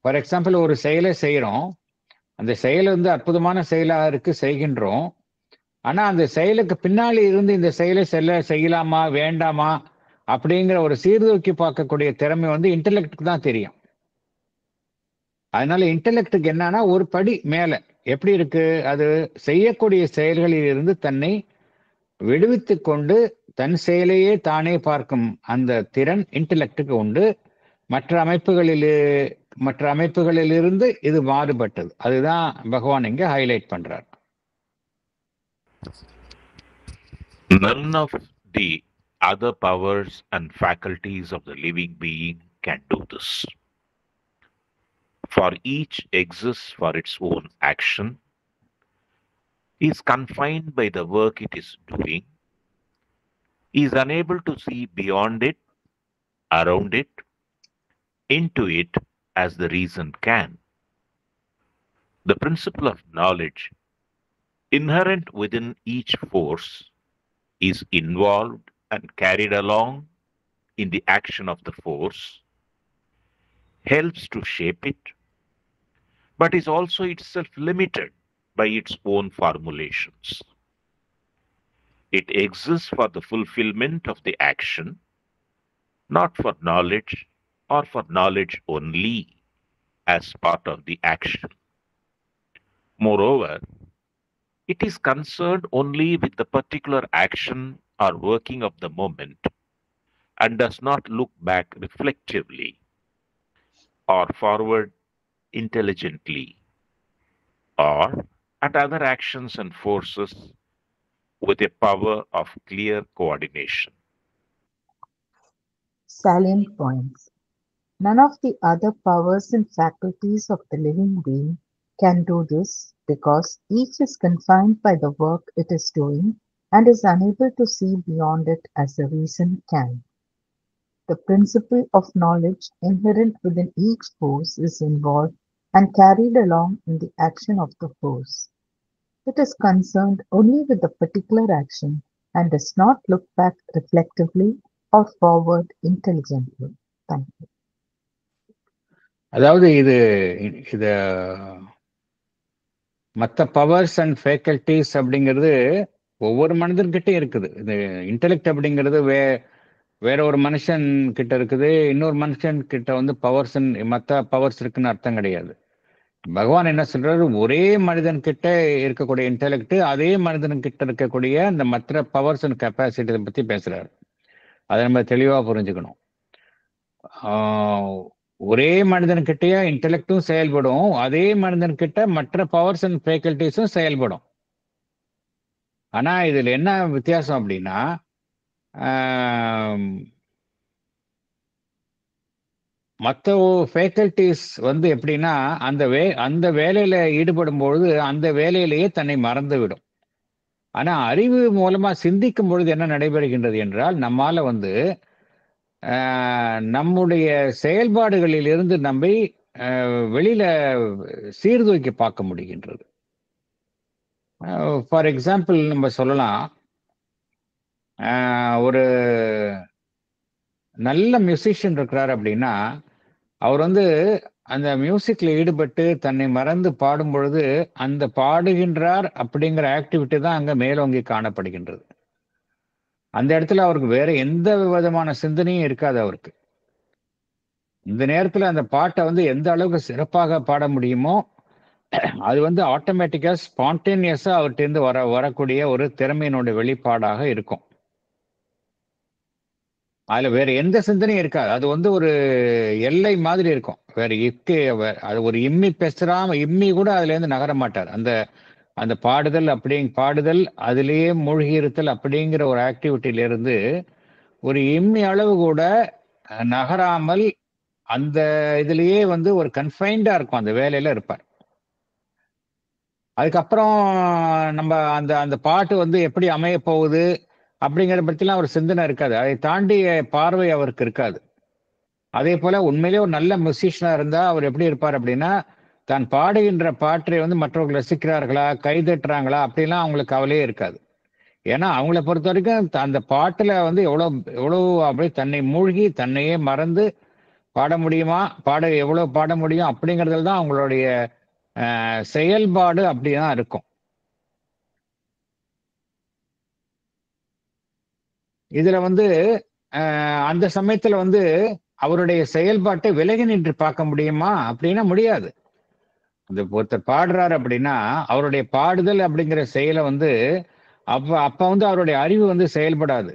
ஃபார் எக்ஸாம்பிள் ஒரு செயலை செய்யறோம், அந்த செயல் வந்து அற்புதமான செயலாக இருக்கு, செய்கின்றோம். ஆனா அந்த செயலுக்கு பின்னாடி இருந்து இந்த செயலை செய்யலாமா வேண்டாமா அப்படிங்கிற ஒரு சீர்தூக்கி பார்க்கக்கூடிய திறமை வந்து இன்டெலெக்டுக்கு தான் தெரியும். அதனால இன்டெலெக்டுக்கு என்னன்னா ஒரு படி மேல எப்படி இருக்கு, அது செய்யக்கூடிய செயல்களில் இருந்து தன்னை விடுவித்து கொண்டு தன் செயலையே தானே பார்க்கும் அந்த திறன் இன்டெலெக்டுக்கு உண்டு. மற்ற அமைப்புகளிலிருந்து இது மாறுபட்டது. அதுதான் பகவான் இங்க ஹைலைட் பண்றார். None of the other powers and faculties of the living being can do this. For each exists for its own action, is confined by the work it is doing, is unable to see beyond it, around it, into it as the reason can. The principle of knowledge inherent within each force is involved and carried along in the action of the force, helps to shape it, but is also itself limited by its own formulations. It exists for the fulfillment of the action, not for knowledge or for knowledge only as part of the action. Moreover, it is concerned only with the particular action or working of the moment and does not look back reflectively or forward intelligently or at other actions and forces with a power of clear coordination. Salient points. None of the other powers and faculties of the living being can do this because each is confined by the work it is doing and is unable to see beyond it as the reason can. The principle of knowledge inherent within each force is involved and carried along in the action of the force. It is concerned only with the particular action and does not look back reflectively or forward intelligently. Thank you. அதாவது இது மற்ற powers and faculties அப்படிங்கிறது ஒவ்வொரு மனிதர்கிட்டையும் இருக்குது. இது intellect அப்படிங்கிறது வேற ஒரு மனுஷன் கிட்ட இருக்குது, இன்னொரு மனுஷன் கிட்ட வந்து பவர்ஸ் மற்ற பவர்ஸ் இருக்குன்னு அர்த்தம் கிடையாது. பகவான் என்ன சொல்றாரு, ஒரே மனிதன் கிட்ட இருக்கக்கூடிய இன்டெலெக்ட் அதே மனிதன் கிட்ட இருக்கக்கூடிய அந்த மற்ற பவர்ஸ் அண்ட் கெப்பாசிட்டி பத்தி பேசுறாரு. அதை நம்ம தெளிவா புரிஞ்சுக்கணும். ஒரே மனிதன்கிட்டயே இன்டெலெக்டும் செயல்படும், அதே மனிதன்கிட்ட மற்ற பவர்ஸ் அண்ட் ஃபேக்கல்டிஸும் செயல்படும். ஆனா இதுல என்ன வித்தியாசம் அப்படின்னா, மற்ற ஃபேக்கல்டிஸ் வந்து எப்படின்னா அந்த வேலையில ஈடுபடும் பொழுது அந்த வேலையிலேயே தன்னை மறந்து விடும். ஆனா அறிவு மூலமா சிந்திக்கும் பொழுது என்ன நடைபெறுகின்றது என்றால், நம்மால வந்து நம்முடைய செயல்பாடுகளில் இருந்து நம்மை வெளியில சீர்தூக்கி பார்க்க முடிகின்றது. ஃபார் எக்ஸாம்பிள் நம்ம சொல்லலாம், ஒரு நல்ல மியூசிஷியன் இருக்கிறார் அப்படின்னா அவர் வந்து அந்த மியூசிக்ல ஈடுபட்டு தன்னை மறந்து பாடும் பொழுது அந்த பாடுகின்றார் அப்படிங்கிற ஆக்டிவிட்டி தான் அங்க மேலோங்கி காணப்படுகின்றது. அந்த இடத்துல அவருக்கு வேற எந்த விதமான சிந்தனையும் இருக்காது அவருக்கு. இந்த நேரத்துல அந்த பாட்டை வந்து எந்த அளவுக்கு சிறப்பாக பாட முடியுமோ அது வந்து ஆட்டோமேட்டிக்கா ஸ்பான்டேனியஸா அவர்கிட்ட இருந்து வரக்கூடிய ஒரு திறமையினுடைய வெளிப்பாடாக இருக்கும். அதுல வேற எந்த சிந்தனையும் இருக்காது. அது வந்து ஒரு எல்லை மாதிரி இருக்கும். வேற அது ஒரு இம்மி பேசுறாம இம்மி கூட அதுல இருந்து நகர மாட்டார். அந்த அந்த பாடுதல் அதிலேயே மூழ்கி இருத்தல் அப்படிங்கிற ஒரு ஆக்டிவிட்டியில இருந்து ஒரு இம்மி அளவு கூட நகராமல் அந்த இதுலயே வந்து ஒரு கன்ஃபைன்டா இருக்கும், அந்த வேலையில இருப்பார். அதுக்கப்புறம் நம்ம அந்த அந்த பாட்டு வந்து எப்படி அமைய போகுது அப்படிங்கிறத பற்றிலாம் ஒரு சிந்தனை இருக்காது. அதை தாண்டிய பார்வை அவருக்கு இருக்காது. அதே போல உண்மையிலேயே ஒரு நல்ல மியூசிஷியனா இருந்தா அவர் எப்படி இருப்பார் அப்படின்னா, தான் பாடுகின்ற பாட்டை வந்து மற்றவர்கள் ரசிக்கிறார்களா, கைதட்டுறாங்களா அப்படிலாம் அவங்களுக்கு கவலையே இருக்காது. ஏன்னா அவங்கள பொறுத்த வரைக்கும் அந்த பாட்டுல வந்து எவ்வளவு அப்படியே தன்னை மூழ்கி தன்னையே மறந்து பாட முடியுமா, எவ்வளவு பாட முடியும் அப்படிங்கிறதுல தான் அவங்களுடைய செயல்பாடு அப்படிதான் இருக்கும். இதுல வந்து அந்த சமயத்துல வந்து அவருடைய செயல்பாட்டை விலகி நின்று பார்க்க முடியுமா அப்படின்னா முடியாது. அந்த ஒருத்தர் பாடுறாரு அப்படின்னா அவருடைய பாடுதல் அப்படிங்கிற செயலை வந்து அப்ப வந்து அவருடைய அறிவு வந்து செயல்படாது.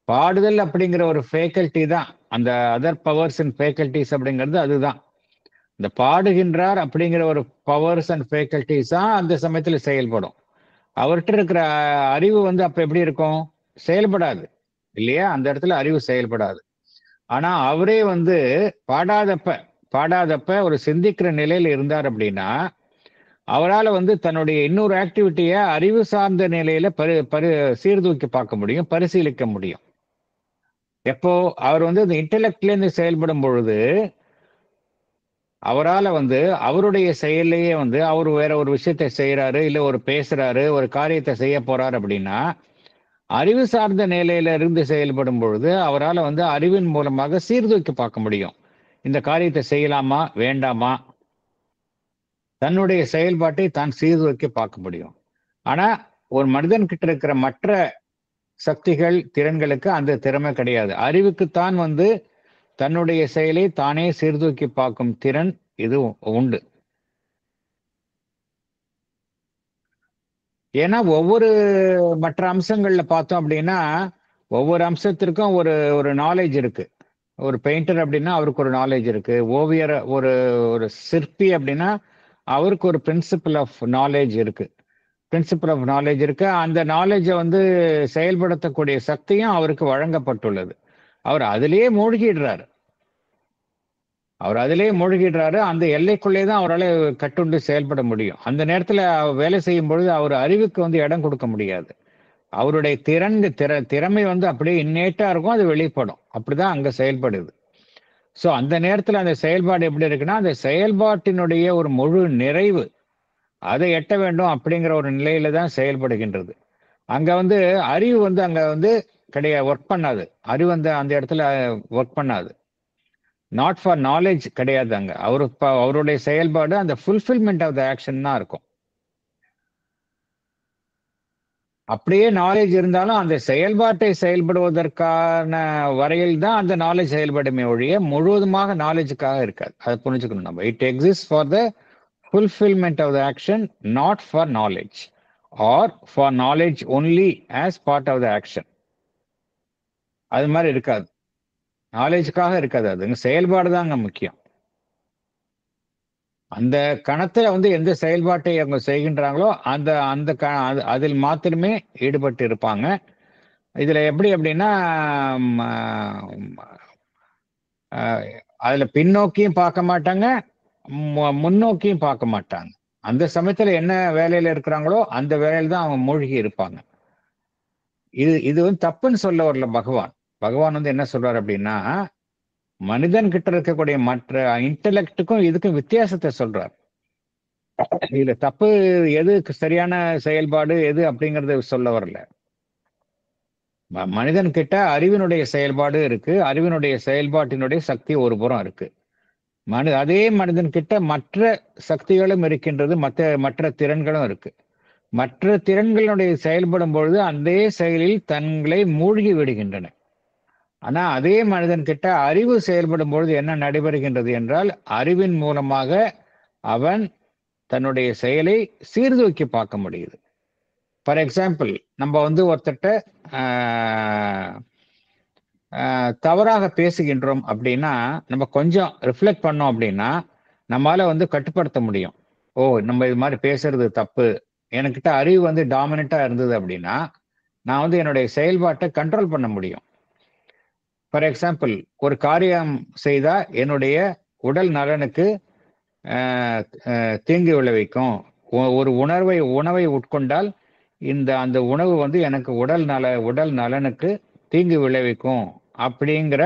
பாடுதல் அப்படிங்கிற ஒரு ஃபேக்கல்ட்டி தான், அந்த அதர் பவர்ஸ் அண்ட் ஃபேக்கல்ட்டிஸ் அப்படிங்கிறது அதுதான். இந்த பாடுகின்றார் அப்படிங்கிற ஒரு பவர்ஸ் அண்ட் ஃபேக்கல்ட்டிஸ் தான் அந்த சமயத்துல செயல்படும். அவர்கிட்ட இருக்கிற அறிவு வந்து அப்ப எப்படி இருக்கும்? செயல்படாது இல்லையா? அந்த இடத்துல அறிவு செயல்படாது. ஆனா அவரே வந்து பாடாதப்ப ஒரு சிந்திக்கிற நிலையில இருந்தார் அப்படின்னா அவரால் வந்து தன்னுடைய இன்னொரு ஆக்டிவிட்டிய அறிவு சார்ந்த நிலையில சீர்தூக்கி பார்க்க முடியும், பரிசீலிக்க முடியும். எப்போ அவர் வந்து இந்த இன்டெலெக்ட்ல இருந்து செயல்படும் பொழுது அவரால் வந்து அவருடைய செயலையே வந்து அவர் வேற ஒரு விஷயத்தை செய்யறாரு, இல்ல ஒரு பேசுறாரு, ஒரு காரியத்தை செய்ய போறாரு அப்படின்னா அறிவு சார்ந்த நிலையில இருந்து செயல்படும் பொழுது அவரால் வந்து அறிவின் மூலமாக சீர்தூக்கி பார்க்க முடியும். இந்த காரியத்தை செய்யலாமா வேண்டாமா, தன்னுடைய செயல்பாட்டை தான் சீர்தூக்கி பார்க்க முடியும். ஆனா ஒரு மனிதன் கிட்ட இருக்கிற மற்ற சக்திகள் திறன்களுக்கு அந்த திறமை கிடையாது. அறிவுக்குத்தான் வந்து தன்னுடைய செயலை தானே சீர்தூக்கி பார்க்கும் திறன் இது உண்டு. ஏன்னா ஒவ்வொரு மற்ற அம்சங்கள்ல பார்த்தோம் அப்படின்னா ஒவ்வொரு அம்சத்திற்கும் ஒரு ஒரு நாலேஜ் இருக்கு. ஒரு பெயிண்டர் அப்படின்னா அவருக்கு ஒரு நாலேஜ் இருக்கு. ஓவியர் ஒரு ஒரு சிற்பி அப்படின்னா அவருக்கு ஒரு பிரின்சிபல் ஆஃப் நாலேஜ் இருக்கு. அந்த நாலேஜை வந்து செயல்படுத்தக்கூடிய சக்தியும் அவருக்கு வழங்கப்பட்டுள்ளது. அவர் அதிலேயே மூழ்கிடுறாரு. அந்த எல்லைக்குள்ளே தான் அவரால் கட்டுண்டு செயல்பட முடியும். அந்த நேரத்துல வேலை செய்யும் பொழுது அவர் அறிவுக்கு வந்து இடம் கொடுக்க முடியாது. அவருடைய திறமை வந்து அப்படியே இன்னேட்டா இருக்கும், அது வெளிப்படும். அப்படிதான் அங்க செயல்படுது. சோ அந்த நேரத்துல அந்த செயல்பாடு எப்படி இருக்குன்னா அந்த செயல்பாட்டினுடைய ஒரு முழு நிறைவு அதை எட்ட வேண்டும் அப்படிங்கிற ஒரு நிலையில தான் செயல்படுகின்றது. அங்க வந்து அறிவு வந்து அங்க வந்து ஒர்க் பண்ணாது. அறிவு வந்து அந்த இடத்துல ஒர்க் பண்ணாது. நாட் ஃபார் நாலேஜ் கிடையாது. அங்க அவருடைய செயல்பாடு அந்த ஃபுல்ஃபில்மெண்ட் ஆஃப் த ஆக்ஷன் தான் இருக்கும். அப்படியே நாலேஜ் இருந்தாலும் அந்த செயல்பாட்டை செயல்படுவதற்கான வரையில் தான் அந்த நாலேஜ் செயல்படுமே ஒழிய முழுவதுமாக நாலேஜுக்காக இருக்காது. அதை புரிஞ்சுக்கணும் நம்ம. It exist for the fulfillment of the action, not for knowledge, or for knowledge only as part of the action. அது மாதிரி இருக்காது, நாலேஜுக்காக இருக்காது. அது செயல்பாடு தாங்க முக்கியம். அந்த கணத்துல வந்து எந்த செயல்பாட்டை அவங்க செய்கின்றாங்களோ அந்த அந்த அதில் மாத்திரமே ஈடுபட்டு இருப்பாங்க. இதுல எப்படி அப்படின்னா அதுல பின்னோக்கியும் பார்க்க மாட்டாங்க, முன்னோக்கியும் பார்க்க மாட்டாங்க. அந்த சமயத்துல என்ன வேலையில இருக்கிறாங்களோ அந்த வேலையில தான் அவங்க மூழ்கி இருப்பாங்க. இது வந்து தப்புன்னு சொல்ல வரல பகவான் வந்து என்ன சொல்றாரு அப்படின்னா மனிதன் கிட்ட இருக்கக்கூடிய மற்ற இன்டெலெக்டுக்கும் இதுக்கும் வித்தியாசத்தை சொல்றார். இதுல தப்பு எது சரியான செயல்பாடு எது அப்படிங்கறத சொல்ல வரல. மனிதன் கிட்ட அறிவினுடைய செயல்பாடு இருக்கு, அறிவினுடைய செயல்பாட்டினுடைய சக்தி ஒரு புறம் இருக்கு. அதே மனிதன் கிட்ட மற்ற சக்திகளும் இருக்கின்றது, மற்ற திறன்களும் இருக்கு. மற்ற திறன்களுடைய செயல்படும் பொழுது அதே செயலில் தங்களை மூழ்கி விடுகின்றன. ஆனா அதே மனிதன் கிட்ட அறிவு செயல்படும் பொழுது என்ன நடைபெறுகின்றது என்றால், அறிவின் மூலமாக அவன் தன்னுடைய செயலை சீர்தூக்கி பார்க்க முடியுது. ஃபார் எக்ஸாம்பிள், நம்ம ஒருத்தட்ட தவறாக பேசுகின்றோம் அப்படின்னா, நம்ம கொஞ்சம் ரிஃப்ளெக்ட் பண்ணோம் அப்படின்னா நம்மளால கட்டுப்படுத்த முடியும். ஓ, நம்ம இது மாதிரி பேசுறது தப்பு. என்கிட்ட அறிவு டாமினண்டா இருந்தது அப்படின்னா நான் என்னுடைய செயல்பாட்டை கண்ட்ரோல் பண்ண முடியும். ஃபார் எக்ஸாம்பிள், ஒரு காரியம் செய்தா என்னுடைய உடல் நலனுக்கு தீங்கு விளைவிக்கும். ஒரு உணவை உட்கொண்டால் அந்த உணவு எனக்கு உடல் நலனுக்கு தீங்கு விளைவிக்கும் அப்படிங்கிற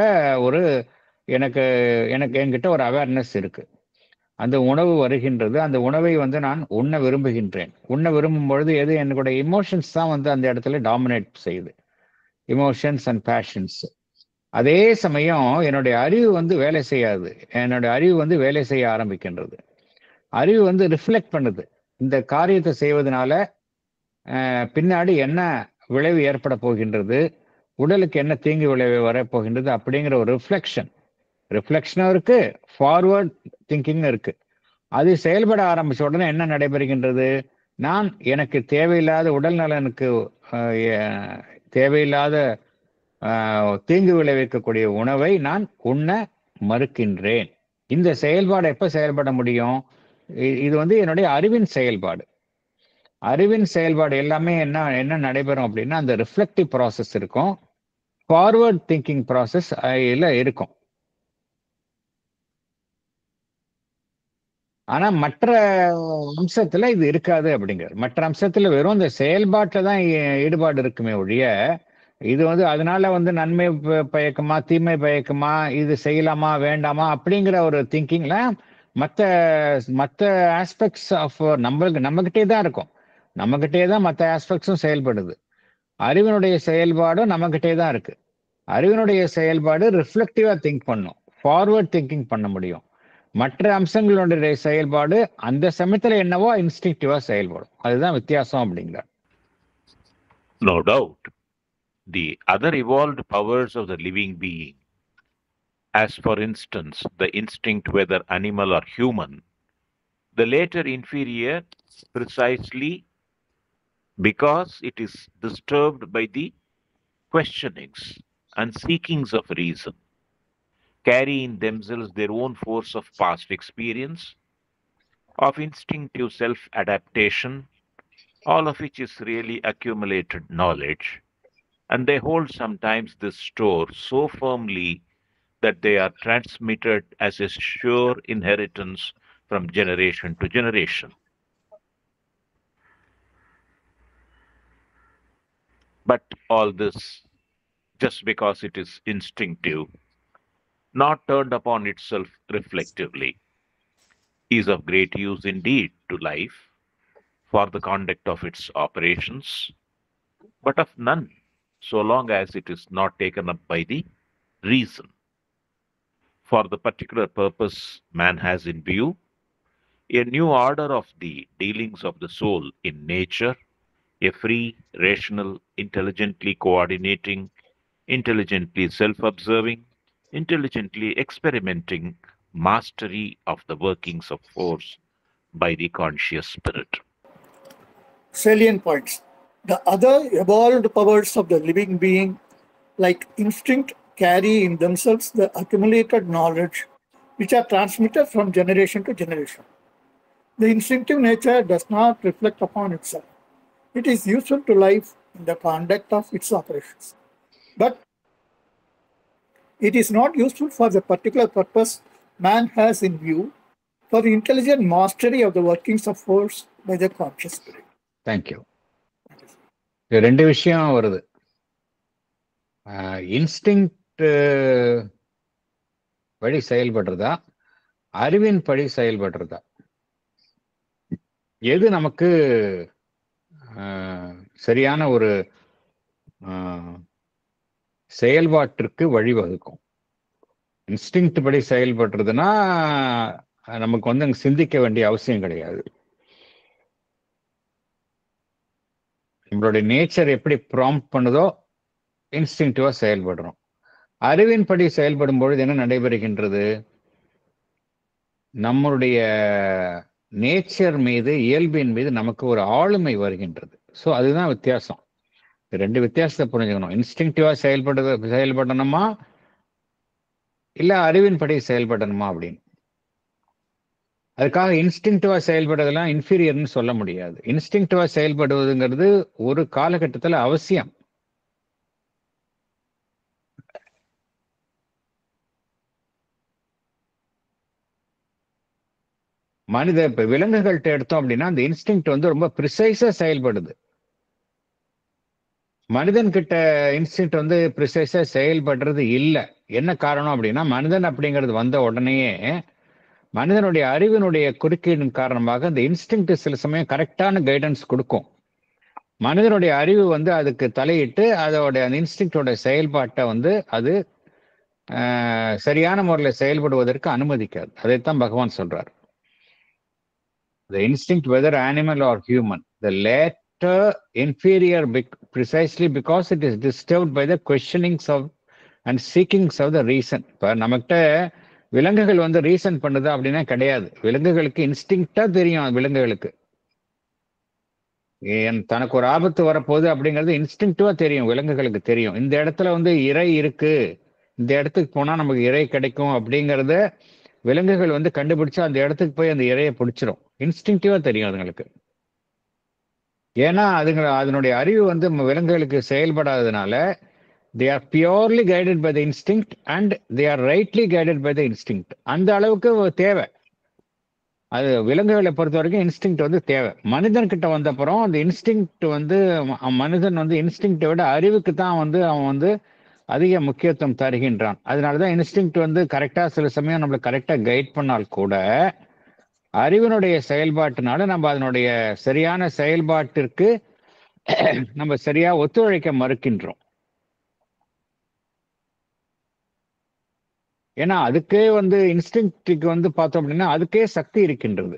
ஒரு என்கிட்ட ஒரு அவேர்னஸ் இருக்கு. அந்த உணவு வருகின்றது, அந்த உணவை நான் உண்ண விரும்புகின்றேன். உண்ண விரும்பும் பொழுது என்னுடைய இமோஷன்ஸ் தான் அந்த இடத்துல டாமினேட் செய்யுது, இமோஷன்ஸ் அண்ட் பேஷன்ஸ். அதே சமயம் என்னுடைய அறிவு வேலை செய்யாது. என்னுடைய அறிவு வேலை செய்ய ஆரம்பிக்கின்றது. அறிவு ரிஃப்ளெக்ட் பண்ணுது. இந்த காரியத்தை செய்வதனால பின்னாடி என்ன விளைவு ஏற்பட போகின்றது, உடலுக்கு என்ன தீங்கு விளைவு வரப்போகின்றது அப்படிங்கிற ஒரு ரிஃப்ளெக்ஷனும் இருக்கு, ஃபார்வர்ட் திங்கிங் இருக்கு. அது செயல்பட ஆரம்பிச்ச உடனே என்ன நடைபெறுகின்றது, நான் எனக்கு தேவையில்லாத உடல் நலனுக்கு தேவையில்லாத தீங்கு விளைவிக்கக்கூடிய உணவை நான் உண்ண மறுக்கின்றேன். இந்த செயல்பாடு எப்ப செயல்பட முடியும்? இது என்னுடைய அறிவின் செயல்பாடு. அறிவின் செயல்பாடு எல்லாமே என்ன நடைபெறும் அப்படின்னா, அந்த ரிஃப்ளெக்டிவ் ப்ராசஸ் இருக்கும், ஃபார்வர்ட் திங்கிங் ப்ராசஸ் இருக்கும். ஆனா மற்ற அம்சத்துல இது இருக்காது அப்படிங்கிறது. மற்ற அம்சத்துல வெறும் இந்த செயல்பாட்டில் தான் ஈடுபாடு இருக்குமே ஒழிய, இது அதனால நன்மை பயக்குமா தீமை பயக்குமா, இது செய்யலாமா வேண்டாமா அப்படிங்கிற ஒரு திங்கிங்ல மற்ற ஆஸ்பெக்ட்ஸ் ஆஃப் நம்மகிட்டே தான் இருக்கும். நம்மகிட்டே தான் மற்ற ஆஸ்பெக்ட்ஸும் செயல்படுது. அறிவினுடைய செயல்பாடும் நம்மகிட்டே தான் இருக்கு. அறிவினுடைய செயல்பாடு ரிஃப்ளெக்டிவா திங்க் பண்ணும், ஃபார்வர்ட் திங்கிங் பண்ண முடியும். மற்ற அம்சங்களுடைய செயல்பாடு அந்த சமயத்துல என்னவோ இன்ஸ்டிங்டிவா செயல்படும். அதுதான் வித்தியாசம் அப்படிங்கிறார். No doubt, the other evolved powers of the living being, as for instance the instinct whether animal or human, the later inferior precisely because it is disturbed by the questionings and seekings of reason, carry in themselves their own force of past experience, of instinctive self-adaptation, all of which is really accumulated knowledge, and they hold sometimes this store so firmly that they are transmitted as a sure inheritance from generation to generation. But all this, just because it is instinctive, not turned upon itself reflectively, is of great use indeed to life for the conduct of its operations, but of none so long as it is not taken up by the reason. For the particular purpose man has in view, a new order of the dealings of the soul in nature, a free, rational, intelligently coordinating, intelligently self-observing, intelligently experimenting mastery of the workings of force by the conscious spirit. Salient points. The other evolved powers of the living being, like instinct, carry in themselves the accumulated knowledge which are transmitted from generation to generation. The instinctive nature does not reflect upon itself. It is useful to life in the conduct of its operations, but it is not useful for the particular purpose man has in view, for the intelligent mastery of the workings of force by the conscious spirit. Thank you. ரெண்டு விஷயம் வருது. Instinct படி செயல்படுறதா, அறிவின் படி செயல்படுறதா, எது நமக்கு சரியான ஒரு செயல்பாட்டிற்கு வழிவகுக்கும். இன்ஸ்டிங்க்ட் படி செயல்படுறதுன்னா நமக்கு வந்து அங்க சிந்திக்க வேண்டிய அவசியம் கிடையாது. நம்மளுடைய நேச்சர் எப்படி ப்ராம்ப்ட் பண்ணுதோ இன்ஸ்டிங்டிவா செயல்படுறோம். அறிவின்படி செயல்படும் பொழுது என்ன நடைபெறுகின்றது? நம்மளுடைய நேச்சர் மீது, இயல்பின் மீது நமக்கு ஒரு ஆளுமை வருகின்றது. ஸோ அதுதான் வித்தியாசம். ரெண்டு வித்தியாசத்தை புரிஞ்சுக்கணும். இன்ஸ்டிங்டிவா செயல்படணுமா இல்ல அறிவின்படி செயல்படணுமா அப்படின்னு. அதுக்காக இன்ஸ்டிங்டிவா செயல்படுறதெல்லாம் இன்ஃபீரியர்னு சொல்ல முடியாது. இன்ஸ்டிங்டிவா செயல்படுவதுங்கிறது ஒரு காலகட்டத்தில் அவசியம். இப்ப விலங்குகள்கிட்ட எடுத்தோம் அப்படின்னா அந்த இன்ஸ்டிங்க்ட் வந்து ரொம்ப ப்ரிசைஸா செயல்படுது. மனிதன் கிட்ட இன்ஸ்டிங்க்ட் வந்து ப்ரிசைஸா செயல்படுறது இல்லை. என்ன காரணம் அப்படின்னா, மனிதன் அப்படிங்கிறது வந்த உடனேயே மனிதனுடைய அறிவினுடைய குறுக்கீடின் காரணமாக அந்த இன்ஸ்டிங்க்ட் சில சமயம் கரெக்டான கைடன்ஸ் கொடுக்கும். மனிதனுடைய அறிவு வந்து அதுக்கு தலையிட்டு அதோட அந்த இன்ஸ்டிங்க்டோட செயல்பாட்டை வந்து அது சரியான முறையில் செயல்படுவதற்கு அனுமதிக்காது. அதைத்தான் பகவான் சொல்றார். The instinct, whether animal or human, the latter inferior precisely because it is disturbed by the questionings of and seekings of the reason. இப்ப நமக்கிட்ட விலங்குகள் வந்து ரீசன் பண்ணுது அப்படின்னா கிடையாது. விலங்குகளுக்கு இன்ஸ்டிங்க்டா தெரியும். விலங்குகளுக்கு தனக்கு ஒரு ஆபத்து வரப்போகுது அப்படிங்கிறது இன்ஸ்டிங்க்டிவா தெரியும். விலங்குகளுக்கு தெரியும். இந்த இடத்துல வந்து இறை இருக்கு, இந்த இடத்துக்கு போனா நமக்கு இறை கிடைக்கும் அப்படிங்கறத விலங்குகள் வந்து கண்டுபிடிச்சு அந்த இடத்துக்கு போய் அந்த இறையை பிடிச்சிரும். இன்ஸ்டிங்க்டிவா தெரியும் அதுங்களுக்கு. ஏன்னா அதனுடைய அறிவு வந்து விலங்குகளுக்கு செயல்படாததுனால they are purely guided by the instinct and they are rightly guided by the instinct. அந்த அளவுக்கு தேவை. அது விலங்குகளை பொறுத்த வரைக்கும் இன்ஸ்டிங்க்ட் வந்து தேவை. மனிதன் கிட்ட வந்த அப்புறம் அந்த இன்ஸ்டிங்க்ட் வந்து மனிதன் வந்து இன்ஸ்டிங்க்டை விட அறிவுக்கு தான் வந்து அவன் வந்து அதிக முக்கியத்துவம் தருகின்றான். அதனாலதான் இன்ஸ்டிங்க்ட் வந்து கரெக்டா சில சமயம் நம்மளை கரெக்டா கைட் பண்ணால் கூட அறிவினுடைய செயல்பாட்டினால நம்ம அதனுடைய சரியான செயல்பாட்டிற்கு நம்ம சரியா ஒத்துழைக்க மறுக்கின்றோம். ஏன்னா அதுக்கே வந்து இன்ஸ்டிங்க்டுக்கு வந்து பார்த்தோம் அப்படின்னா அதுக்கே சக்தி இருக்கின்றது.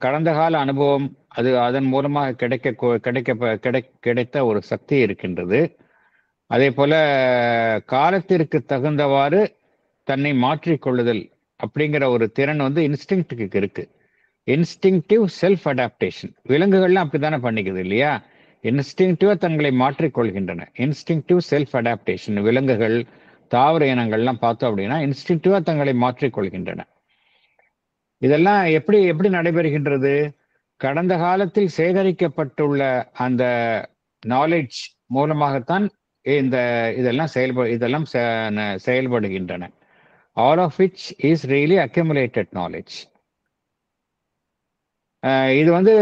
கடந்த கால அனுபவம் அது அதன் மூலமாக கிடைத்த ஒரு சக்தி இருக்கின்றது. அதே போல காலத்திற்கு தகுந்தவாறு தன்னை மாற்றிக்கொள்ளுதல் அப்படிங்கிற ஒரு திறன் வந்து இன்ஸ்டிங்க்டுக்கு இருக்கு. இன்ஸ்டிங்க்டிவ் செல்ஃப் அடாப்டேஷன். விலங்குகள்லாம் அப்படித்தானே பண்ணிக்குது இல்லையா? இன்ஸ்டிங்க்டிவா தங்களை மாற்றிக்கொள்கின்றன. இன்ஸ்டிங்க்டிவ் செல்ஃப் அடாப்டேஷன். விலங்குகள், தாவர இனங்கள்லாம் பார்த்தோம் அப்படின்னா இன்ஸ்டிங்க்டிவா தங்களை மாற்றிக்கொள்கின்றன. இதெல்லாம் எப்படி நடைபெறுகின்றது? கடந்த காலத்தில் சேகரிக்கப்பட்டுள்ள அந்த நாலேஜ் மூலமாகத்தான் இதெல்லாம் செயல்படுகின்றன. All of which is really accumulated knowledge. இது வந்து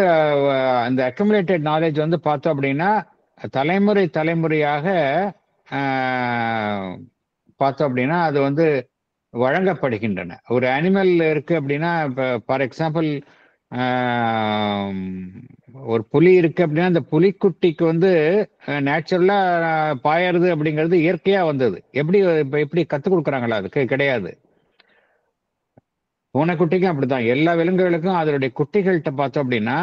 அந்த accumulated knowledge வந்து பார்த்தோம் அப்படின்னா தலைமுறையாக பார்த்தோம் அப்படின்னா அது வந்து வழங்கப்படுகின்றன. ஒரு அனிமல் இருக்கு அப்படின்னா, இப்போ ஃபார் எக்ஸாம்பிள் ஒரு புலி இருக்கு அப்படின்னா அந்த புலிக்குட்டிக்கு வந்து நேச்சுரலா பாயறது அப்படிங்கிறது இயற்கையா வந்தது. எப்படி கத்துக் கொடுக்குறாங்களா? அதுக்கு கிடையாது. பூனைக்குட்டிக்கும் அப்படிதான். எல்லா விலங்குகளுக்கும் அதனுடைய குட்டிகள்கிட்ட பார்த்தோம் அப்படின்னா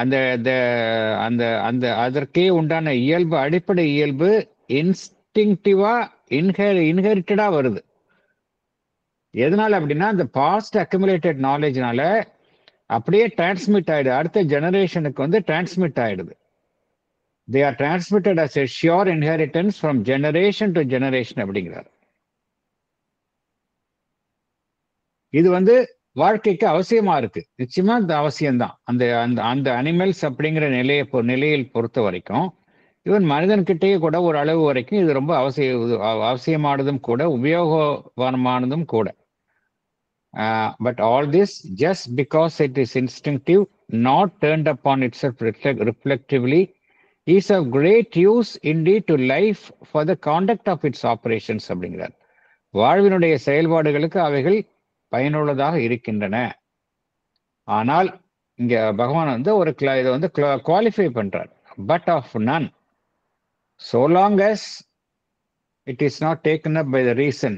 அந்த அதற்கே உண்டான இயல்பு, அடிப்படை இயல்பு இன்ஸ்டிங்க்டிவா இன்ஹெரிட்டடா வருது. எதனால அப்படின்னா அந்த பாஸ்ட் அக்யூமுலேட்டட் நாலேஜ்னால அப்படியே டிரான்ஸ்மிட் ஆயிடுது. அடுத்த ஜெனரேஷனுக்கு வந்து டிரான்ஸ்மிட் ஆயிடுது. They are transmitted as a sure inheritance from generation to generation அப்படிங்கிறார். இது வந்து வாழ்க்கைக்கு அவசியமா இருக்கு. நிச்சயமா இந்த அவசியம்தான். அந்த அனிமல்ஸ் அப்படிங்கிற நிலையில் பொறுத்த வரைக்கும், ஈவன் மனிதன்கிட்டயே கூட ஒரு அளவு வரைக்கும் இது ரொம்ப அவசியமானதும் கூட, உபயோகமானதும் கூட. But all this just because it is instinctive, not turned upon itself reflectively, is of great use indeed to life for the conduct of its operations அப்படிங்கிறார். வாழ்வினுடைய செயல்பாடுகளுக்கு அவைகள் பயனுள்ளதாக இருக்கின்றன. ஆனால் இங்க பகவான் வந்து இதை வந்து குவாலிஃபை பண்றார். But of none, so long as it is not taken up by the reason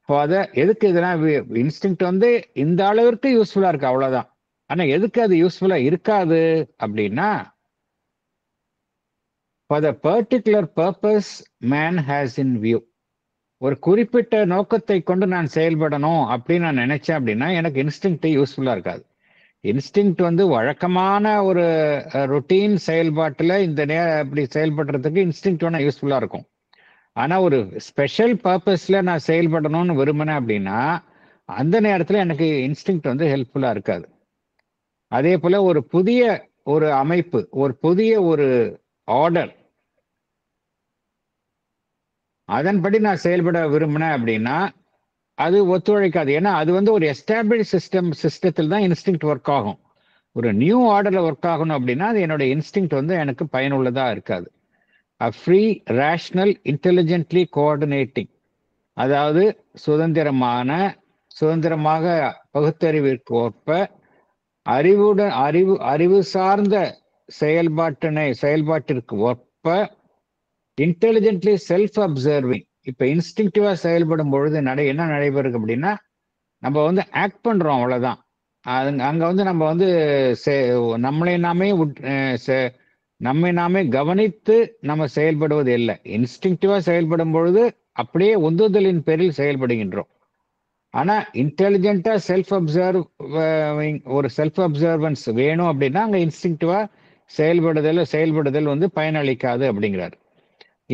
for the எதுக்கு இதெல்லாம் இன்ஸ்டிங்க்ட் வந்து இந்த அளவிற்கு யூஸ்ஃபுல்லா இருக்கு அவ்வளவுதான். ஆனா எதுக்கு அது யூஸ்ஃபுல்லா இருக்காது அப்படின்னா, for the particular purpose man has in view, ஒரு குறிப்பிட்ட நோக்கத்தை கொண்டு நான் செயல்படணும் அப்படின்னு நான் நினைச்சேன் அப்படின்னா எனக்கு இன்ஸ்டிங்க்ட் யூஸ்ஃபுல்லா இருக்காது. இன்ஸ்டிங்க்ட் வந்து வழக்கமான ஒரு ரொட்டீன் செயல்பாட்டுல இந்த அப்படி செயல்படுறதுக்கு இன்ஸ்டிங்க்ட் வேணா யூஸ்ஃபுல்லா இருக்கும். ஆனா ஒரு ஸ்பெஷல் பர்பஸ்ல நான் செயல்படணும்னு விரும்பினேன் அப்படின்னா அந்த நேரத்துல எனக்கு இன்ஸ்டிங்க்ட் வந்து ஹெல்ப்ஃபுல்லா இருக்காது. அதே போல ஒரு புதிய ஒரு அமைப்பு, ஒரு புதிய ஒரு ஆர்டர், அதன்படி நான் செயல்பட விரும்பினேன் அப்படின்னா அது ஒத்துழைக்காது. ஏன்னா அது வந்து ஒரு எஸ்டாப்ளிஷ் சிஸ்டத்தில் தான் இன்ஸ்டிங்க்ட் ஒர்க் ஆகும். ஒரு நியூ ஆர்டர்ல ஒர்க் ஆகணும் அப்படின்னா அது என்னோட இன்ஸ்டிங்க்ட் வந்து எனக்கு பயனுள்ளதா இருக்காது. ஃப்ரீ ரேஷனல் இன்டெலிஜென்ட்லி கோஆர்டினேட்டிங், அதாவது சுதந்திரமாக பகுத்தறிவிற்கு ஒப்ப அறிவு சார்ந்த செயல்பாட்டிற்கு ஒப்ப இன்டெலிஜென்ட்லி செல்ஃப் அப்சர்விங். இப்ப இன்ஸ்டிங்டிவா செயல்படும் பொழுது என்ன நடைபெறுது அப்படின்னா நம்ம வந்து ஆக்ட் பண்றோம் அவ்வளவுதான். அங்க வந்து நம்ம வந்து நம்மை நாமே கவனித்து நம்ம செயல்படுவது இல்லை. இன்ஸ்டிங்டிவா செயல்படும் பொழுது அப்படியே உந்துதலின் பேரில் செயல்படுகின்றோம். ஆனா இன்டெலிஜென்ட்டா ஒரு செல்ஃப் அப்சர்வன்ஸ் வேணும் அப்படின்னா அங்க இன்ஸ்டிங்டிவா செயல்படுதல் வந்து பயனளிக்காது அப்படிங்கிறார்.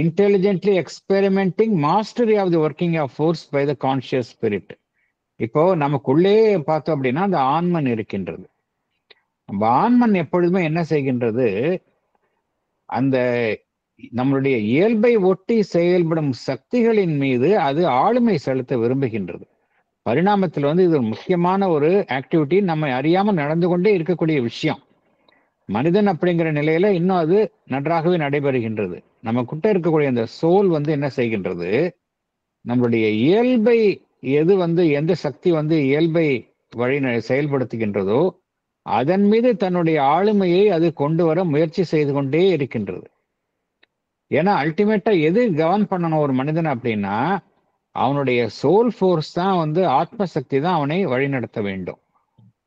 Intelligently experimenting mastery of the working of force by the conscious spirit. இப்போ நமக்குள்ளே பார்த்தோம் அப்படின்னா அந்த ஆன்மன் இருக்கின்றது. நம்ம ஆன்மன் எப்பொழுதுமே என்ன செய்கின்றது, அந்த நம்மளுடைய இயல்பை ஒட்டி செயல்படும் சக்திகளின் மீது அது ஆளுமை செலுத்த விரும்புகின்றது. பரிணாமத்தில் வந்து இது முக்கியமான ஒரு ஆக்டிவிட்டி, நம்ம அறியாமல் நடந்து கொண்டே இருக்கக்கூடிய விஷயம். மனிதன் அப்படிங்கிற நிலையில இன்னும் அது நன்றாகவே நடைபெறுகின்றது. நம்ம கிட்ட இருக்கக்கூடிய அந்த சோல் வந்து என்ன செய்கின்றது, நம்மளுடைய இயல்பை எந்த சக்தி வந்து இயல்பை செயல்படுத்துகின்றதோ அதன் மீது தன்னுடைய ஆளுமையை அது கொண்டு வர முயற்சி செய்து கொண்டே இருக்கின்றது. ஏன்னா அல்டிமேட்டா எது கவர்ன் பண்ணணும் ஒரு மனிதன் அப்படின்னா அவனுடைய சோல் ஃபோர்ஸ் தான் வந்து ஆத்ம சக்தி தான் அவனை வழிநடத்த வேண்டும்.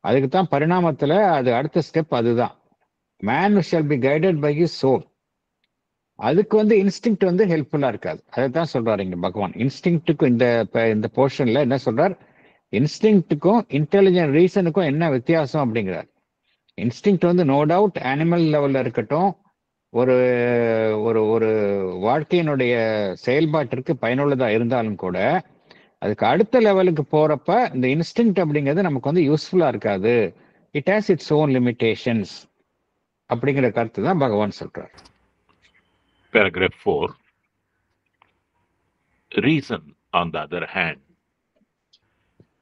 அதுக்கு தான் பரிணாமத்துல அது அடுத்த ஸ்டெப் அதுதான். Man shall be guided by his soul. அதுக்கு வந்து இன்ஸ்டிங்க்ட் வந்து ஹெல்ப்ஃபுல்லா இருக்காது. அதைத்தான் சொல்றாரு இங்க பகவான். இன்ஸ்டிங்க்டுக்கும் இந்த போர்ஷன்ல என்ன சொல்றார், இன்ஸ்டிங்க்டுக்கும் இன்டெலிஜென்ட் ரீசனுக்கும் என்ன வித்தியாசம் அப்படிங்கிறார். இன்ஸ்டிங்க்ட் வந்து நோ டவுட் அனிமல் லெவல்ல இருக்கட்டும், ஒரு ஒரு ஒரு வாழ்க்கையினுடைய செயல்பாட்டிற்கு பயனுள்ளதா இருந்தாலும் கூட அதுக்கு அடுத்த லெவலுக்கு போறப்ப இந்த இன்ஸ்டிங்க்ட் அப்படிங்கிறது நமக்கு வந்து யூஸ்ஃபுல்லா இருக்காது. It has its own limitations அப்படிங்கிற கருத்து தான் பகவான் சொல்றார். Paragraph 4. Reason, on the other hand,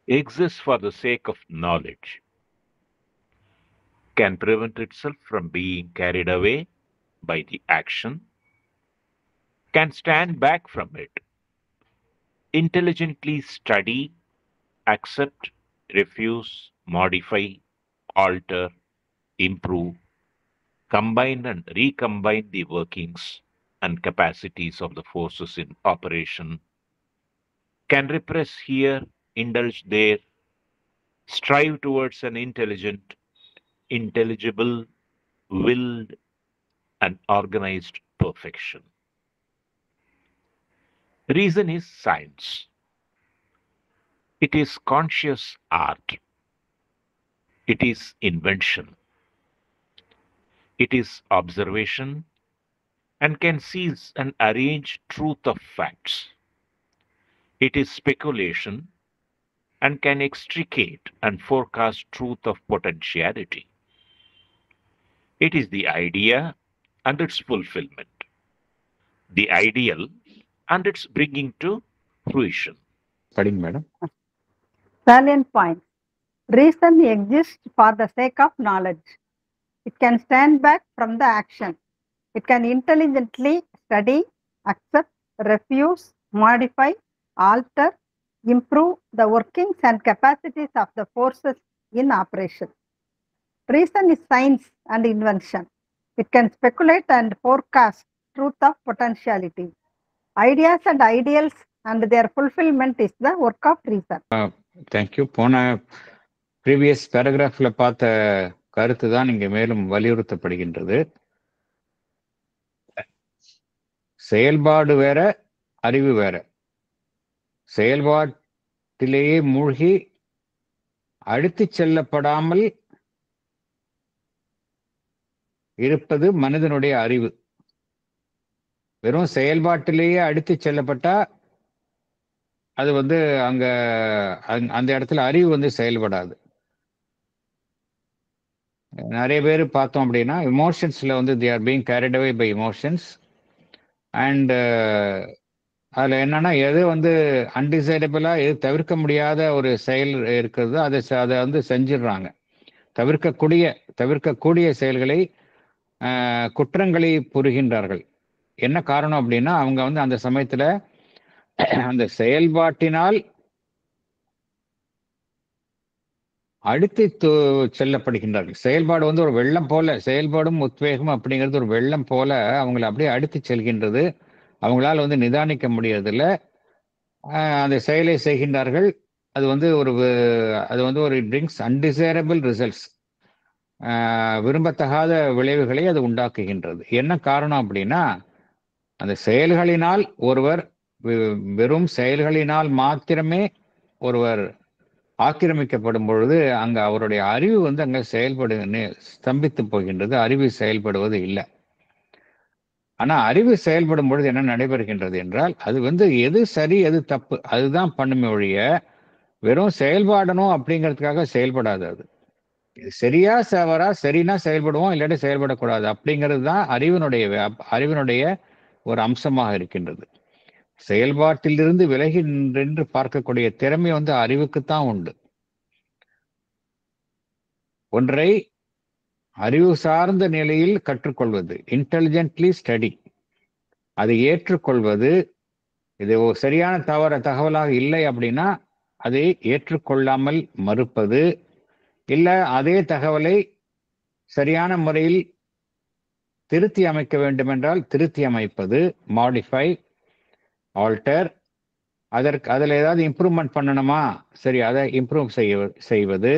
exists for the sake of knowledge, can prevent itself from being carried away by the action, can stand back from it, intelligently study, accept, refuse, modify, alter, improve, combine and recombine the workings and capacities of the forces in operation, can repress here, indulge there, strive towards an intelligible, willed, and organized perfection. Reason is science. It is conscious art. It is invention. It is observation and can seize and arrange truth of facts. It is speculation and can extricate and forecast truth of potentiality. It is the idea and its fulfillment, the ideal and its bringing to fruition. படிங்க madam. Salient point. Reason exists for the sake of knowledge. It can stand back from the action. It can intelligently study, accept, refuse, modify, alter, improve the workings and capacities of the forces in operation. Reason is science and invention. It can speculate and forecast truth of potentiality. Ideas and ideals and their fulfillment is the work of reason. Thank you. போன previous பேராகிராஃப்ல பார்த்த கருத்து தான் இங்கே மேலும் வலியுறுத்தப்படுகின்றது. செயல்பாடு வேற, அறிவு வேற. செயல்பாட்டிலேயே மூழ்கி அழுத்தி செல்லப்படாமல் இருப்பது மனிதனுடைய அறிவு. வெறும் செயல்பாட்டிலேயே அழுத்தி செல்லப்பட்டா அது அங்க அந்த இடத்துல அறிவு செயல்படாது. நிறைய பேர் பார்த்தோம் அப்படின்னா இமோஷன்ஸ்ல they are being carried away by emotions and அதுல என்னன்னா எது அன்டிசைடபிளா எது தவிர்க்க முடியாத ஒரு செயல் இருக்கிறதோ அதை செஞ்சிடுறாங்க. தவிர்க்கக்கூடிய செயல்களை குற்றங்களை புரிகின்றார்கள். என்ன காரணம் அப்படின்னா அவங்க அந்த சமயத்துல அந்த செயல்பாட்டினால் அழுத்தி செல்லப்படுகின்றார்கள். செயல்பாடு ஒரு வெள்ளம் போல, செயல்பாடும் உத்வேகம் அப்படிங்கிறது ஒரு வெள்ளம் போல அவங்களை அப்படியே அழுத்தி செல்கின்றது. அவங்களால நிதானிக்க முடியறதில்ல. அந்த செயலை செய்கின்றார்கள். அது ஒரு பிரிங்ஸ் அன்டிசைரபிள் ரிசல்ட்ஸ், விரும்பத்தகாத விளைவுகளை அது உண்டாக்குகின்றது. என்ன காரணம் அப்படின்னா அந்த செயல்களினால் ஒருவர் வெறும் செயல்களினால் மாத்திரமே ஒருவர் ஆக்கிரமிக்கப்படும் பொழுது அங்க அவருடைய அறிவு அங்க ஸ்தம்பித்து போகின்றது. அறிவு செயல்படுவது இல்லை. ஆனா அறிவு செயல்படும் பொழுது என்ன நடைபெறுகின்றது என்றால் அது எது சரி எது தப்பு அதுதான் பண்ணுமே ஒழிய வெறும் செயல்பாடணும் அப்படிங்கிறதுக்காக செயல்படாது. அது சரியா தவறா, சரினா செயல்படுவோம், இல்லாட்டி செயல்படக்கூடாது அப்படிங்கிறது தான் அறிவினுடைய ஒரு அம்சமாக இருக்கின்றது. செயல்பாட்டிலிருந்து விலகி நின்று பார்க்கக்கூடிய திறமை அறிவுக்குத்தான் உண்டு. ஒன்றை அறிவு சார்ந்த நிலையில் கற்றுக்கொள்வது, இன்டெலிஜென்ட்லி ஸ்டடி, அதை ஏற்றுக்கொள்வது. இது சரியான தகவலாக இல்லை அப்படின்னா அதை ஏற்றுக்கொள்ளாமல் மறுப்பது, இல்லை அதே தகவலை சரியான முறையில் திருத்தி அமைக்க வேண்டும் என்றால் திருத்தி அமைப்பது, மாடிஃபை, ஆல்டர். அதில் ஏதாவது இம்ப்ரூவ்மெண்ட் பண்ணணுமா, சரி அதை இம்ப்ரூவ் செய்வது.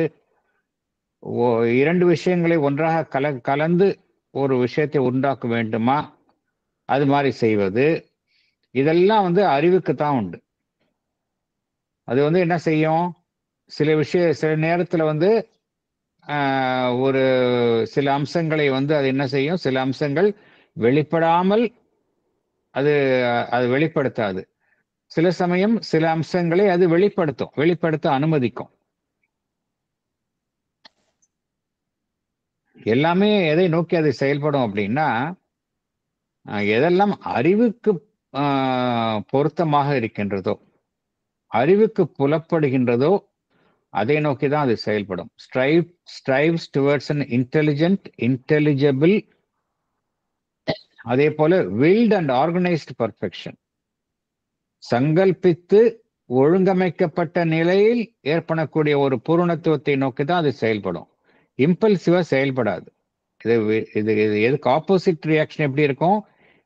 இரண்டு விஷயங்களை ஒன்றாக கலந்து ஒரு விஷயத்தை உண்டாக்க வேண்டுமா, அது மாதிரி செய்வது. இதெல்லாம் அறிவுக்கு தான் உண்டு. அது என்ன செய்யும், சில நேரத்தில் ஒரு சில அம்சங்களை அது என்ன செய்யும், சில அம்சங்கள் வெளிப்படாமல் அது வெளிப்படுத்தாது. சில சமயம் சில அம்சங்களை அது வெளிப்படுத்த அனுமதிக்கும். எல்லாமே எதை நோக்கி அது செயல்படும் அப்படின்னா எதெல்லாம் அறிவுக்கு பொருத்தமாக இருக்கின்றதோ, அறிவுக்கு புலப்படுகின்றதோ அதை நோக்கி தான் அது செயல்படும். Strives towards an intelligent, intelligible, அதே போல willed and organized perfection, சங்கல்பித்து ஒழுங்கமைக்கப்பட்ட நிலையில் ஏற்படக்கூடிய ஒரு பூரணத்துவத்தை நோக்கி தான் அது செயல்படும். இம்பல்சிவா செயல்படாது. இது எதுக்கு ஆப்போசிட் ரியாக்ஷன் எப்படி இருக்கும்,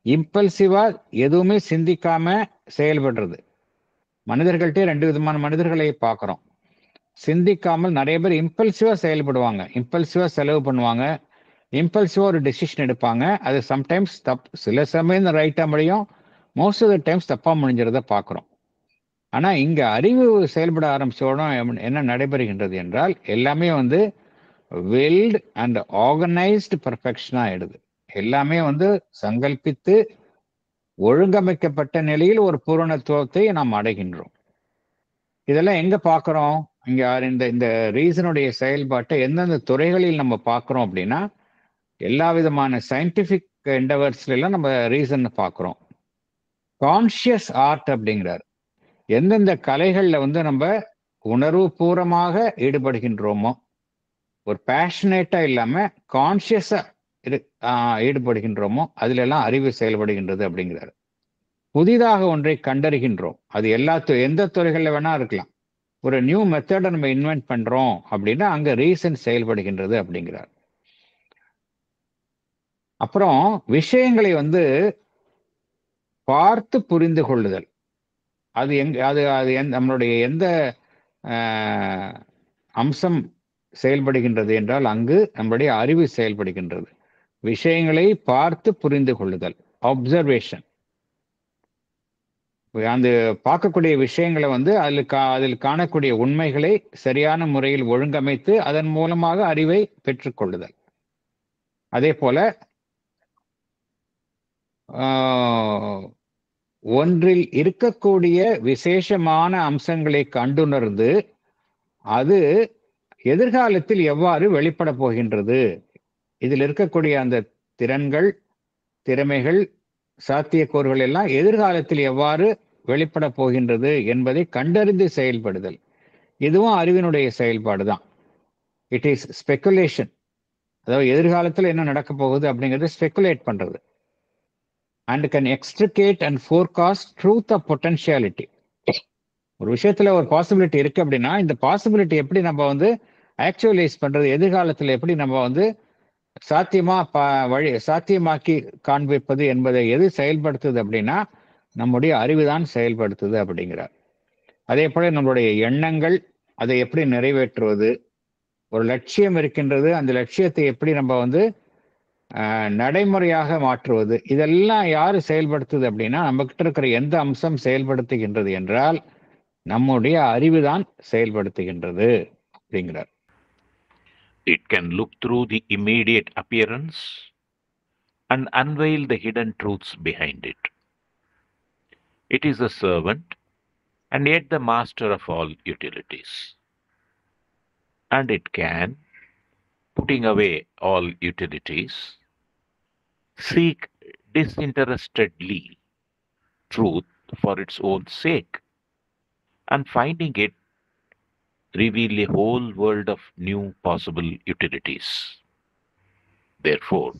இம்பல்சிவா எதுவுமே சிந்திக்காம செயல்படுறது. மனிதர்கள்ட்டே ரெண்டு விதமான மனிதர்களை பார்க்கிறோம். சிந்திக்காமல் நிறைய பேர் இம்பல்சிவா செயல்படுவாங்க, இம்பல்சிவா செலவு பண்ணுவாங்க, இம்பல்சிவா ஒரு டெசிஷன் எடுப்பாங்க. அது சம்டைம்ஸ் சில சமயம் ரைட்டா முடியும், மோஸ்ட் ஆஃப் த டைம்ஸ் தப்பா முடிஞ்சிருத பார்க்கிறோம். ஆனா இங்க அறிவு செயல்பட ஆரம்பிச்சோட என்ன நடைபெறுகின்றது என்றால் எல்லாமே வெல்ட் அண்ட் ஆர்கனைஸ்டு பர்ஃபெக்ஷனா ஆயிடுது. எல்லாமே சங்கல்பித்து ஒழுங்கமைக்கப்பட்ட நிலையில் ஒரு பூரணத்துவத்தை நாம் அடைகின்றோம். இதெல்லாம் எங்க பார்க்கிறோம், இங்க இந்த ரீசனுடைய செயல்பாட்டை எந்தெந்த துறைகளில் நம்ம பார்க்கிறோம் அப்படின்னா எல்லா விதமான சயின்டிபிக் எண்டவர்ஸ்ல எல்லாம் நம்ம ரீசன் பார்க்கிறோம். கான்சியஸ் ஆர்ட் அப்படிங்கிறார். எந்தெந்த கலைகள்ல நம்ம உணர்வு பூர்வமாக ஈடுபடுகின்றோமோ, ஒரு பேஷனேட்டா இல்லாம கான்சியஸா ஈடுபடுகின்றோமோ அதுல எல்லாம் அறிவு செயல்படுகின்றது அப்படிங்கிறார். புதிதாக ஒன்றை கண்டறிகின்றோம், அது எந்த துறைகள்ல வேணா இருக்கலாம். ஒரு நியூ மெத்தடை நம்ம இன்வென்ட் பண்றோம் அப்படின்னா அங்க ரீசன் செயல்படுகின்றது அப்படிங்கிறார். அப்புறம் விஷயங்களை பார்த்து புரிந்து கொள்ளுதல். அது நம்மளுடைய எந்த அம்சம் செயல்படுகின்றது என்றால் அங்கு நம்முடைய அறிவு செயல்படுகின்றது. விஷயங்களை பார்த்து புரிந்து கொள்ளுதல், அப்சர்வேஷன். அந்த பார்க்கக்கூடிய விஷயங்களை அதில் காணக்கூடிய உண்மைகளை சரியான முறையில் ஒழுங்கமைத்து அதன் மூலமாக அறிவை பெற்றுக்கொள்ளுதல். அதே போல ஒன்றில் இருக்கக்கூடிய விசேஷமான அம்சங்களை கண்டுணர்ந்து அது எதிர்காலத்தில் எவ்வாறு வெளிப்பட போகின்றது, இதில் இருக்கக்கூடிய அந்த திறன்கள், திறமைகள், சாத்தியக்கூறுகள் எல்லாம் எதிர்காலத்தில் எவ்வாறு வெளிப்பட போகின்றது என்பதை கண்டறிந்து செயல்படுதல். இதுவும் அறிவினுடைய செயல்பாடு தான். It is speculation. அதாவது எதிர்காலத்தில் என்ன நடக்க போகுது அப்படிங்கிறது ஸ்பெகுலேட் பண்றது. And can extricate and forecast truth of potentiality. ஒரு விஷயத்துல ஒரு பாசிபிலிட்டி இருக்கு அப்படின்னா இந்த பாசிபிலிட்டி எப்படி நம்ம ஆக்சுவலைஸ் பண்றது, எதிர்காலத்தில் எப்படி நம்ம சாத்தியமாக்கி காண்பிப்பது என்பதை எது செயல்படுத்துது அப்படின்னா நம்முடைய அறிவுதான் செயல்படுத்துது அப்படிங்கிறார். அதே போல நம்மளுடைய எண்ணங்கள், அதை எப்படி நிறைவேற்றுவது, ஒரு லட்சியம் இருக்கின்றது, அந்த லட்சியத்தை எப்படி நம்ம நடைமுறையாக மாற்றுவது, இதெல்லாம் யாரு செயல்படுத்துது அப்படின்னா நம்ம கிட்ட இருக்கிற எந்த அம்சம் செயல்படுத்துகின்றது என்றால் நம்முடைய அறிவுதான் செயல்படுத்துகின்றது அப்படிங்கிறார். It can look through the immediate appearance and unveil the hidden truths behind it. It is a servant and yet the master of all utilities. And it can, putting away all utilities, seek disinterestedly truth for its own sake, and finding it, reveal a whole world of new possible utilities. Therefore,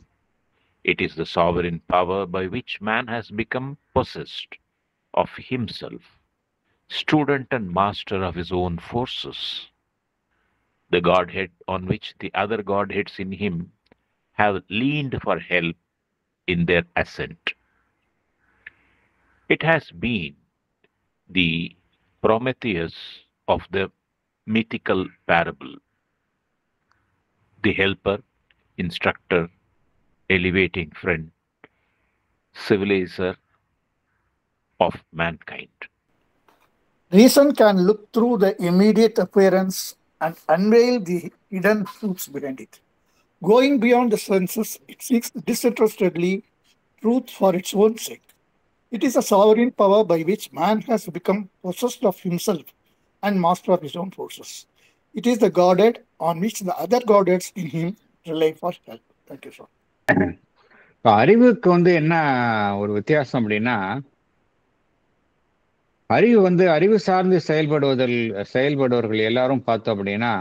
it is the sovereign power by which man has become possessed of himself, student and master of his own forces, the Godhead on which the other Godheads in him have leaned for help in their ascent. It has been the Prometheus of the mythical parable, the helper, instructor, elevating friend, civilizer of mankind. Reason can look through the immediate appearance and unveil the hidden truths behind it. Going beyond the senses, it seeks disinterestedly truth for its own sake. It is a sovereign power by which man has become possessed of himself and master of his own forces. It is the Godhead on which the other Godheads in him rely for help. Thank you, sir. அறிவுக்கு என்ன ஒரு வித்தியாசம் அப்படின்னா, அறிவு சார்ந்து செயல்படுவர்கள் எல்லாரும் பார்த்தோம் அப்படின்னா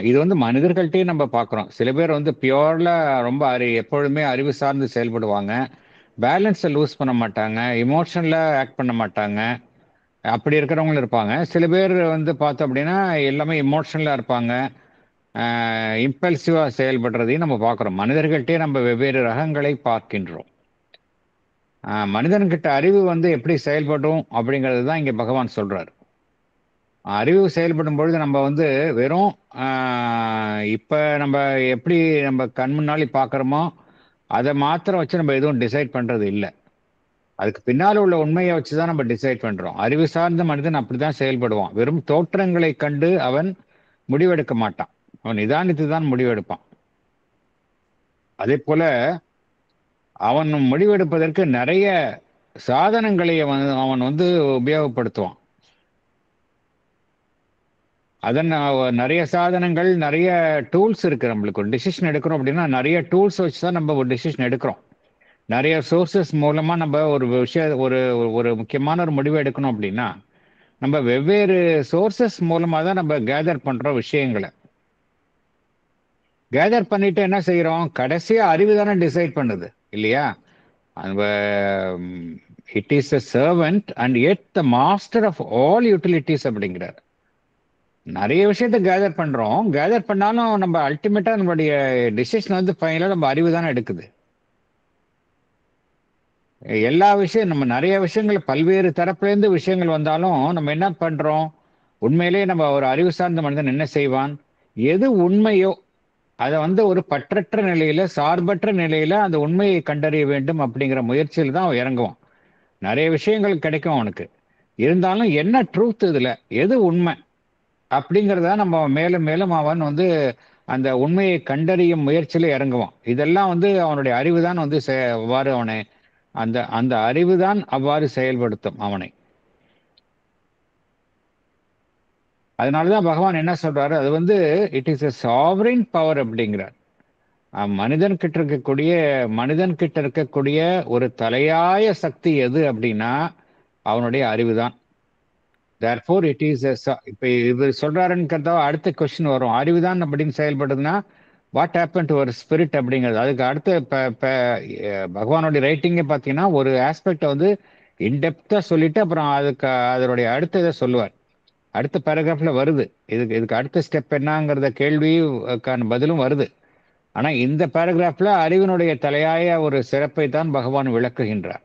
இது மனிதர்கள்ட்டே நம்ம பார்க்குறோம். சில பேர் பியோர்ல ரொம்ப எப்பொழுதுமே அறிவு சார்ந்து செயல்படுவாங்க, பேலன்ஸை லூஸ் பண்ண மாட்டாங்க, இமோஷனில் ஆக்ட் பண்ண மாட்டாங்க, அப்படி இருக்கிறவங்களும் இருப்பாங்க. சில பேர் பார்த்தோம் அப்படின்னா எல்லாமே இமோஷனலாக இருப்பாங்க, இம்பல்சிவாக செயல்படுறதையும் நம்ம பார்க்குறோம். மனிதர்கள்ட்டே நம்ம வெவ்வேறு ரகங்களை பார்க்கின்றோம். மனிதன்கிட்ட அறிவு எப்படி செயல்படும் அப்படிங்கிறது தான் இங்கே பகவான் சொல்றாரு. அறிவு செயல்படும் பொழுது நம்ம வெறும் இப்போ நம்ம எப்படி நம்ம கண் முன்னாடி பார்க்குறோமோ அதை மாத்திரம் வச்சு நம்ம எதுவும் டிசைட் பண்ணுறது இல்லை. அதுக்கு பின்னால் உள்ள உண்மையை வச்சு தான் நம்ம டிசைட் பண்ணுறோம். அறிவு சார்ந்த மனிதன் அப்படி தான் செயல்படுவான். வெறும் தோற்றங்களை கண்டு அவன் முடிவெடுக்க மாட்டான், அவன் நிதானித்து தான் முடிவெடுப்பான். அதே போல அவன் முடிவெடுப்பதற்கு நிறைய சாதனங்களை அவன் உபயோகப்படுத்துவான். அதன் நிறைய சாதனங்கள், நிறைய டூல்ஸ் இருக்கு. நம்மளுக்கு ஒரு டிசிஷன் எடுக்கிறோம் அப்படின்னா நிறைய டூல்ஸ் வச்சு தான் நம்ம ஒரு டிசிஷன் எடுக்கிறோம். நிறைய சோர்சஸ் மூலமா நம்ம ஒரு ஒரு முக்கியமான ஒரு முடிவு எடுக்கணும் அப்படின்னா நம்ம வெவ்வேறு சோர்சஸ் மூலமா தான் நம்ம கேதர் பண்றோம் விஷயங்களை. கேதர் பண்ணிட்டு என்ன செய்யறோம், கடைசியா அறிவு தானே டிசைட் பண்ணுது இல்லையா? It is a servant and yet the master of all utilities அப்படிங்கிறார். நிறைய விஷயத்த கேதர் பண்றோம், கேதர் பண்ணாலும் நம்ம அல்டிமேட்டா நம்மளுடைய டிசிஷன் ஃபைனலா நம்ம அறிவு தானே எடுக்குது. எல்லா விஷயம் நம்ம நிறைய விஷயங்கள் பல்வேறு தரப்புலேருந்து விஷயங்கள் வந்தாலும் நம்ம என்ன பண்றோம்? உண்மையிலேயே நம்ம ஒரு அறிவு சார்ந்த மனிதன் என்ன செய்வான்? எது உண்மையோ அதை வந்து ஒரு பற்றற்ற நிலையில, சார்பற்ற நிலையில அந்த உண்மையை கண்டறிய வேண்டும் அப்படிங்கிற முயற்சியில் தான் அவன் இறங்குவான். நிறைய விஷயங்கள் கிடைக்கும் அவனுக்கு. இருந்தாலும் என்ன ட்ரூத் இதுல, எது உண்மை அப்படிங்கிறத நம்ம மேலும் மேலும் அவன் வந்து அந்த உண்மையை கண்டறியும் முயற்சியில இறங்குவான். இதெல்லாம் வந்து அவனுடைய அறிவு தான் வந்து அவ்வாறு அவனை அந்த அந்த அறிவு தான் அவ்வாறு செயல்படுத்தும் அவனை. அதனாலதான் பகவான் என்ன சொல்றாரு, அது வந்து it is a sovereign power அப்படிங்கிறார். மனிதன் கிட்ட இருக்கக்கூடிய ஒரு தலையாய சக்தி எது அப்படின்னா அவனுடைய அறிவு தான். தேர்ஃபோர் இட் இஸ் இப்ப இவர் சொல்றாருன்னு அடுத்த கொஸ்டின் வரும், அறிவுதான் அப்படின்னு செயல்படுதுன்னா வாட் ஹேப்பன் டு ஒரு ஸ்பிரிட் அப்படிங்கிறது. அதுக்கு அடுத்து பகவானுடைய ரைட்டிங்கே பார்த்தீங்கன்னா ஒரு ஆஸ்பெக்டை வந்து இன்டெப்தா சொல்லிட்டு அப்புறம் அதனுடைய அடுத்த இதை சொல்லுவார். அடுத்த பேராகிராஃப்ல வருது இதுக்கு அடுத்த ஸ்டெப் என்னங்கிறத கேள்விக்கான பதிலும் வருது. ஆனா இந்த பேராகிராஃப்ல அறிவினுடைய தலையாய ஒரு சிறப்பை தான் பகவான் விளக்குகின்றார்.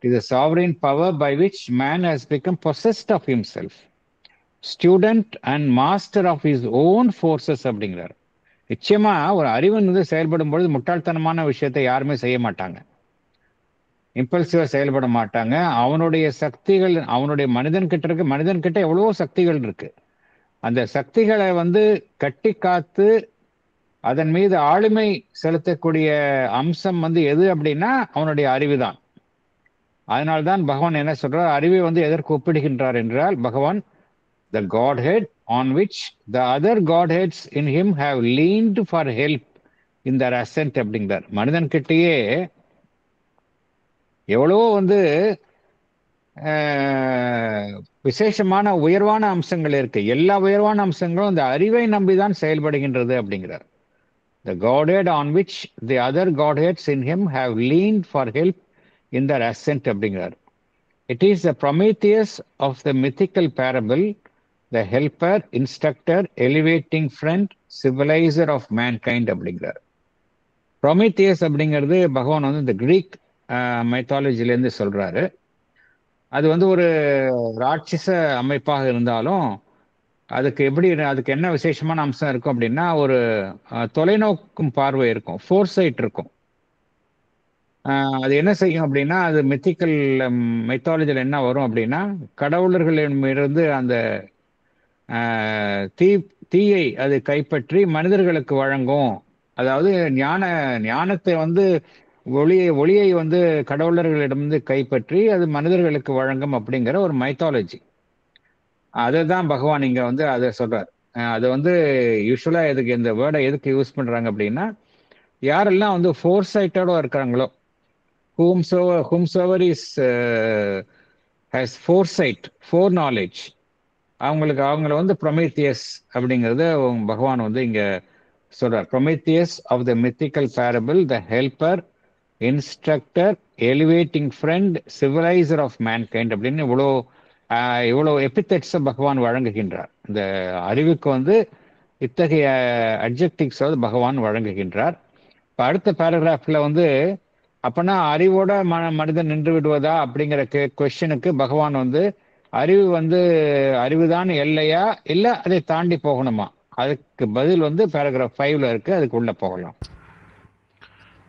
It is a sovereign power by which man has become possessed of himself, student and master of his own forces அப்படிங்கிறார். நிச்சயமா ஒரு அறிவன் வந்து செயல்படும் பொழுது முட்டாள்தனமான விஷயத்தை யாருமே செய்ய மாட்டாங்க, இம்பல்சிவா செயல்பட மாட்டாங்க. அவனுடைய சக்திகள், அவனுடைய மனிதன் கிட்ட எவ்வளவோ சக்திகள் இருக்கு. அந்த சக்திகளை வந்து கட்டி காத்து அதன் மீது ஆளுமை செலுத்தக்கூடிய அம்சம் வந்து எது அப்படின்னா அவனுடைய அறிவுதான். அதனால்தான் பகவான் என்ன சொல்றார், அறிவை வந்து எதற்கு ஒப்பிடுகின்றார் என்றால் பகவான் the godhead on which the other godheads in him have leaned for help in their ascent அப்படிங்கிறார். மனிதன் கிட்டேயே எவ்வளவோ வந்து விசேஷமான உயர்வான அம்சங்கள் இருக்கு. எல்லா உயர்வான அம்சங்களும் இந்த அறிவை நம்பிதான் செயல்படுகின்றது அப்படிங்கிறார். The godhead on which the other godheads in him have leaned for help in their ascent அப்படிங்கிறார். It is the Prometheus of the mythical parable, the helper, instructor, elevating friend, civilizer of mankind அப்படிங்கிறார். Prometheus அப்படிங்கிறது பகவான் வந்து இந்த Greek மைத்தாலஜிலேருந்து சொல்றாரு. அது வந்து ஒரு ராட்சச அமைப்பாக இருந்தாலும் அதுக்கு என்ன விசேஷமான அம்சம் இருக்கும் அப்படின்னா ஒரு தொலைநோக்கும் பார்வை இருக்கும், ஃபோர்சைட் இருக்கும். அது என்ன செய்யும் அப்படின்னா அது மித்திக்கல் மைத்தாலஜியில் என்ன வரும் அப்படின்னா கடவுளர்களிடமிருந்து அந்த தீயை அது கைப்பற்றி மனிதர்களுக்கு வழங்கும். அதாவது ஞானத்தை வந்து ஒளியை வந்து கடவுளர்களிடமிருந்து கைப்பற்றி அது மனிதர்களுக்கு வழங்கும் அப்படிங்கிற ஒரு மைத்தாலஜி. அதை தான் பகவான் இங்க வந்து அதை சொல்றார். அது வந்து யூஸ்வலா இந்த வேர்டை எதுக்கு யூஸ் பண்றாங்க அப்படின்னா யாரெல்லாம் வந்து ஃபோர்சைட்டோட இருக்கிறாங்களோ, whomsoever is has foresight, foreknowledge, அவங்கள வந்து ப்ரொமீத்தியஸ் அப்படிங்கிறது பகவான் வந்து இங்க சொல்றார். Prometheus of the mythical parable, the helper, instructor, elevating friend, civilizer of mankind அப்படின்னு இவ்வளோ எபித்தெட்ஸை பகவான் வழங்குகின்றார். இந்த அறிவுக்கு வந்து இத்தகைய அட்ஜெக்டிவ்ஸ் பகவான் வழங்குகின்றார். இப்போ அடுத்த பேராகிராஃப்ல வந்து அப்பனா அறிவோட மனிதன் நின்று விடுவதா அப்படிங்கிற கொஸ்டினுக்கு பகவான் வந்து அறிவுதான் எல்லையா இல்ல அதை தாண்டி போகணுமா, அதுக்கு பதில் வந்து பேராகிராஃப் 5ல இருக்கு, அதுக்கு உள்ள போகலாம்.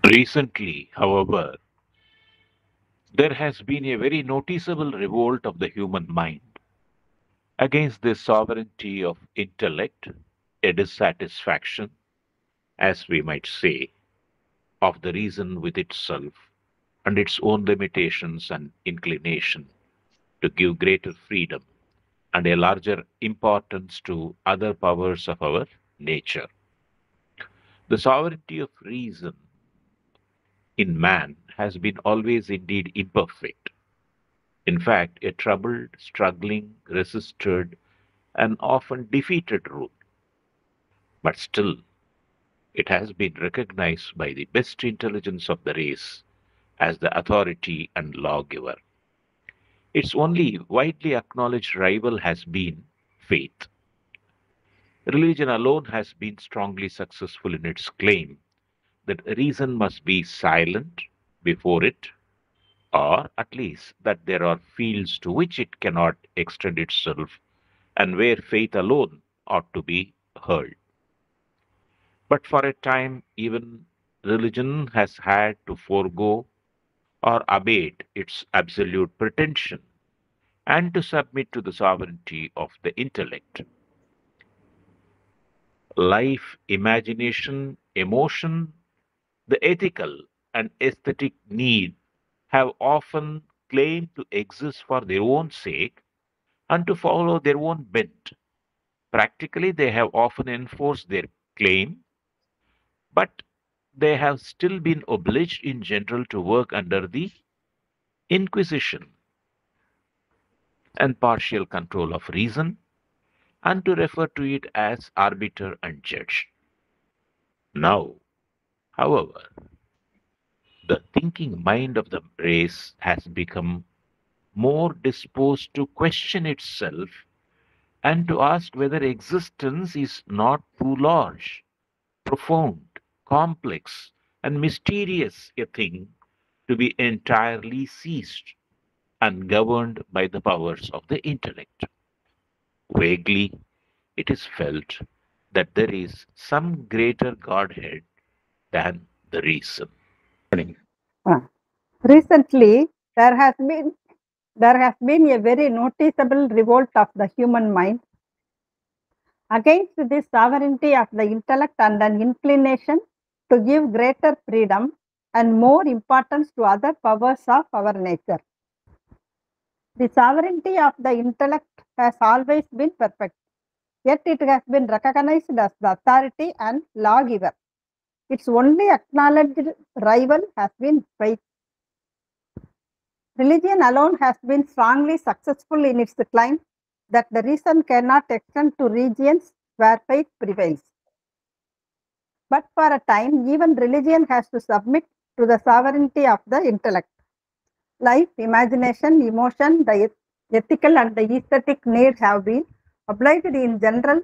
Recently, however, there has been a very noticeable revolt of the human mind against the sovereignty of intellect, a dissatisfaction, as we might say, of the reason with itself and its own limitations and inclination to give greater freedom and a larger importance to other powers of our nature. The sovereignty of reason in man has been always indeed imperfect. In fact, a troubled, struggling, resisted, and often defeated rule. But still, it has been recognized by the best intelligence of the race as the authority and lawgiver. Its only widely acknowledged rival has been faith. Religion alone has been strongly successful in its claim that reason must be silent before it or at least that there are fields to which it cannot extend itself and where faith alone ought to be heard. But for a time, even religion has had to forego or abate its absolute pretension and to submit to the sovereignty of the intellect. Life, imagination, emotion, the ethical and aesthetic need have often claimed to exist for their own sake and to follow their own bent. Practically, they have often enforced their claim, but they have still been obliged in general to work under the inquisition and partial control of reason and to refer to it as arbiter and judge. Now, however, the thinking mind of the race has become more disposed to question itself and to ask whether existence is not too large, profound, complex, and mysterious a thing to be entirely seized and governed by the powers of the intellect. Vaguely, it is felt that there is some greater Godhead than the reason. Uh, Recently, there has been a very noticeable revolt of the human mind against the sovereignty of the intellect and an inclination to give greater freedom and more importance to other powers of our nature. The sovereignty of the intellect has always been perfect, yet it has been recognized as the authority and lawgiver. Its only acknowledged rival has been faith. Religion alone has been strongly successful in its claim that the reason cannot extend to regions where faith prevails. But for a time, even religion has to submit to the sovereignty of the intellect. Life, imagination, emotion, the ethical and the aesthetic needs have been obliged in general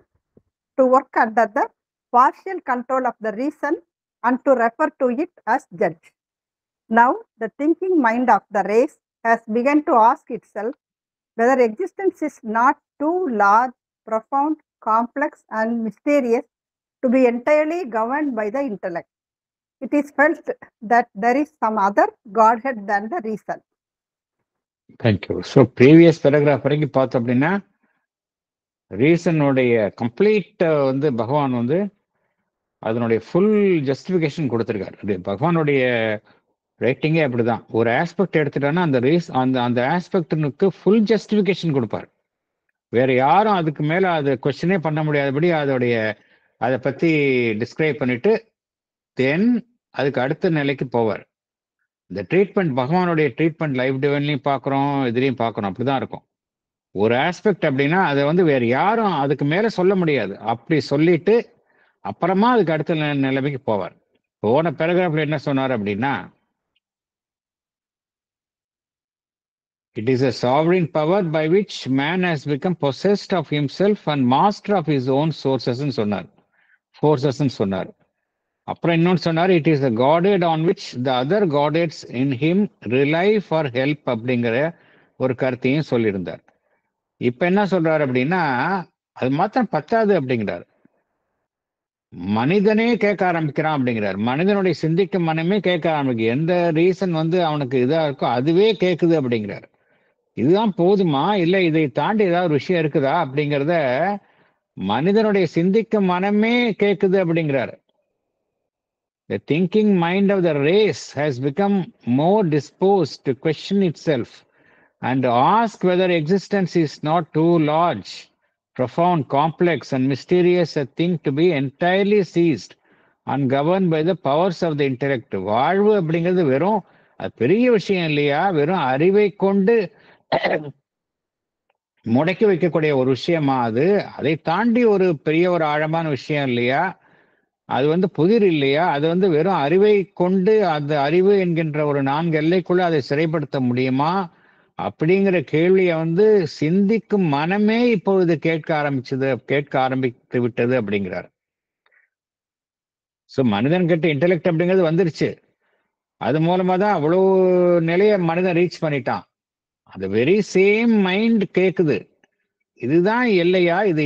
to work under the partial control of the reason and to refer to it as judge. Now, the thinking mind of the race has begun to ask itself whether existence is not too large, profound, complex, and mysterious to be entirely governed by the intellect. It is felt that there is some other Godhead than the reason. Thank you. So previous paragraph வரைக்கும் பார்த்தோம் அப்படின்னா ரீசனுடைய complete வந்து பகவான் வந்து அதனுடைய full justification கொடுத்துருக்காரு. அது பகவானுடைய ரைட்டிங்கே அப்படிதான். ஒரு ஆஸ்பெக்ட் எடுத்துட்டோன்னா அந்த அந்த ஆஸ்பெக்டுக்கு ஃபுல் ஜஸ்டிஃபிகேஷன் கொடுப்பார். வேற யாரும் அதுக்கு மேல அதை கொஸ்டினே பண்ண முடியாதபடி அதை பத்தி டிஸ்கிரைப் பண்ணிட்டு தென் அதுக்கு அடுத்த நிலைக்கு போவார். இந்த ட்ரீட்மெண்ட் பகவானுடைய ட்ரீட்மெண்ட் லைஃப் டிவைன்லையும் பார்க்குறோம், இதுலையும் பார்க்குறோம். அப்படிதான் இருக்கும். ஒரு ஆஸ்பெக்ட் அப்படின்னா அதை வந்து வேற யாரும் அதுக்கு மேல சொல்ல முடியாது. அப்படி சொல்லிட்டு அப்புறமா அதுக்கு அடுத்த நிலைமைக்கு போவார். போன பேராகிராஃப்ல என்ன சொன்னார் அப்படின்னா, it is a sovereign power by which man has become possessed of himself and master of his own sources சொன்னார், forces சொன்னார். அப்புறம் இன்னொன்று சொன்னார், it is a godhead on which the other godheads in him rely for help அப்படிங்கிற ஒரு கருத்தையும் சொல்லியிருந்தார். இப்ப என்ன சொல்றாரு அப்படின்னா, அது மாத்திரம் பத்தாது அப்படிங்கிறார். மனிதனே கேட்க ஆரம்பிக்கிறான் அப்படிங்கிறார். மனிதனுடைய சிந்திக்கும் மனமே கேட்க ஆரம்பிக்கும். எந்த ரீசன் வந்து அவனுக்கு இதா இருக்கோ அதுவே கேட்குது அப்படிங்கிறார். இதுதான் போதுமா, இல்லை இதை தாண்டி ஏதாவது ஒரு விஷயம் இருக்குதா அப்படிங்கிறத மனிதனுடைய சிந்திக்கும் மனமே கேட்குது அப்படிங்கிறார். The thinking mind of the race has become more disposed to question itself and to ask whether existence is not too large, profound, complex, and mysterious a thing to be entirely seized and governed by the powers of the intellect. வாழ்வு அப்படிங்கிறது வெறும் பெரிய விஷயம் இல்லையா, வெறும் அறிவை கொண்டு முடக்கி வைக்கக்கூடிய ஒரு விஷயமா அது? அதை தாண்டி ஒரு பெரிய ஒரு ஆழமான விஷயம் இல்லையா? அது வந்து புதிர் இல்லையா? அது வந்து வெறும் அறிவை கொண்டு அந்த அறிவு என்கின்ற ஒரு 4 எல்லைக்குள்ள அதை சிறைப்படுத்த முடியுமா அப்படிங்கிற கேள்வியை வந்து சிந்திக்கும் மனமே இப்பொழுது கேட்க ஆரம்பித்து விட்டது அப்படிங்கிறார். ஸோ மனிதன் கிட்ட இன்டெலெக்ட் அப்படிங்கிறது வந்துருச்சு. அது மூலமா தான் அவ்வளோ நிலைய மனிதன் ரீச் பண்ணிட்டான். அந்த வெரி சேம் மைண்ட் கேக்குது, இதுதான் எல்லையா, இது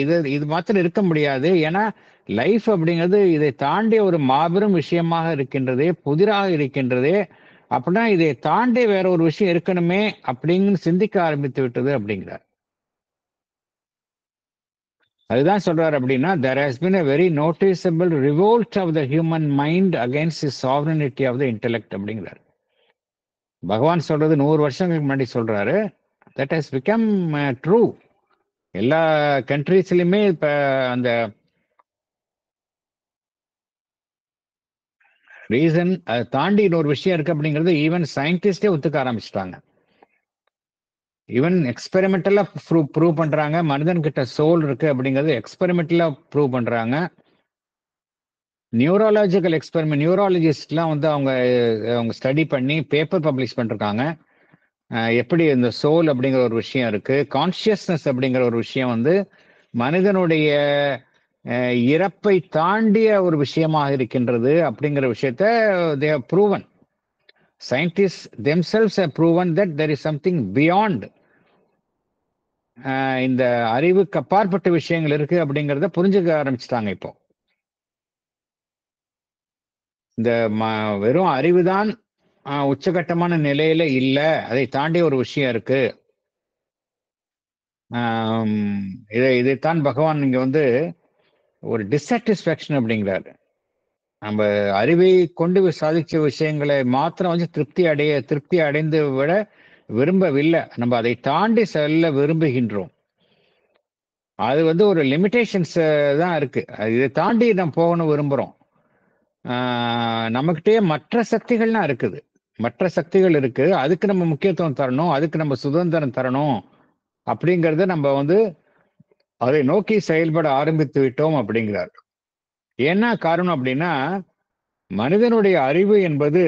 இது இது மாத்திரம் இருக்க முடியாது. ஏன்னா லைஃப் அப்படிங்கிறது இதை தாண்டி ஒரு மாபெரும் விஷயமாக இருக்கின்றதே, புதிராக இருக்கின்றதே. அப்படின்னா இதை தாண்டி வேற ஒரு விஷயம் இருக்கணுமே அப்படின்னு சிந்திக்க ஆரம்பித்து விட்டது அப்படிங்கிறார். அதுதான் சொல்றாரு அப்படின்னா, there has been a very noticeable revolt of the human mind against the sovereignty of the intellect அப்படிங்கிறார். பகவான் சொல்றது 100 வருஷங்களுக்கு முன்னாடி சொல்றாரு. that has become true. எல்லா கண்ட்ரீஸ்லயுமே இப்ப அந்த ரீசன் அதை தாண்டி இன்னொரு விஷயம் இருக்கு அப்படிங்கிறது ஈவன் சயின்டிஸ்டே ஒத்துக்க ஆரம்பிச்சிட்டாங்க. ஈவன் எக்ஸ்பெரிமெண்டலா ப்ரூவ் பண்றாங்க. மனிதன் கிட்ட சோல் இருக்கு அப்படிங்கிறது எக்ஸ்பெரிமெண்டலா ப்ரூவ் பண்றாங்க. நியூரோலாஜிக்கல் எக்ஸ்பெரிமெண்ட் நியூராலஜிஸ்ட்லாம் வந்து அவங்க ஸ்டடி பண்ணி பேப்பர் பப்ளிஷ் பண்ணிருக்காங்க. எப்படி இந்த சோல் அப்படிங்கிற ஒரு விஷயம் இருக்கு, கான்சியஸ்னஸ் அப்படிங்கிற ஒரு விஷயம் வந்து மனிதனுடைய இறப்பை தாண்டிய ஒரு விஷயமாக இருக்கின்றது அப்படிங்கிற விஷயத்த they have proven. Scientists themselves have proven that there is something beyond. இந்த அறிவுக்கு அப்பாற்பட்ட விஷயங்கள் இருக்கு அப்படிங்கிறத புரிஞ்சுக்க ஆரம்பிச்சிட்டாங்க. இப்போ இந்த வெறும் அறிவுதான் உச்சகட்டமான நிலையில இல்ல, அதை தாண்டி ஒரு விஷயம் இருக்கு. இதைத்தான் பகவான் இங்க வந்து ஒரு டிசாட்டிஸ்பாக்சன் அப்படிங்கிறாரு. நம்ம அறிவை கொண்டு சாதிச்ச விஷயங்களை மாத்திரம் வந்து திருப்தி அடைந்து விட விரும்பவில்லை, நம்ம அதை தாண்டி செல்ல விரும்புகின்றோம். அது வந்து ஒரு லிமிடேஷன்ஸ் தான் இருக்கு. இதை தாண்டி நம்ம போகணும் விரும்புறோம். நம்மகிட்டயே மற்ற சக்திகள்லாம் இருக்குது, மற்ற சக்திகள் இருக்கு, அதுக்கு நம்ம முக்கியத்துவம் தரணும், அதுக்கு நம்ம சுதந்திரம் தரணும் அப்படிங்கிறத நம்ம வந்து அதை நோக்கி செயல்பட ஆரம்பித்து விட்டோம் அப்படிங்கிறார். என்ன காரணம் அப்படின்னா, மனிதனுடைய அறிவு என்பது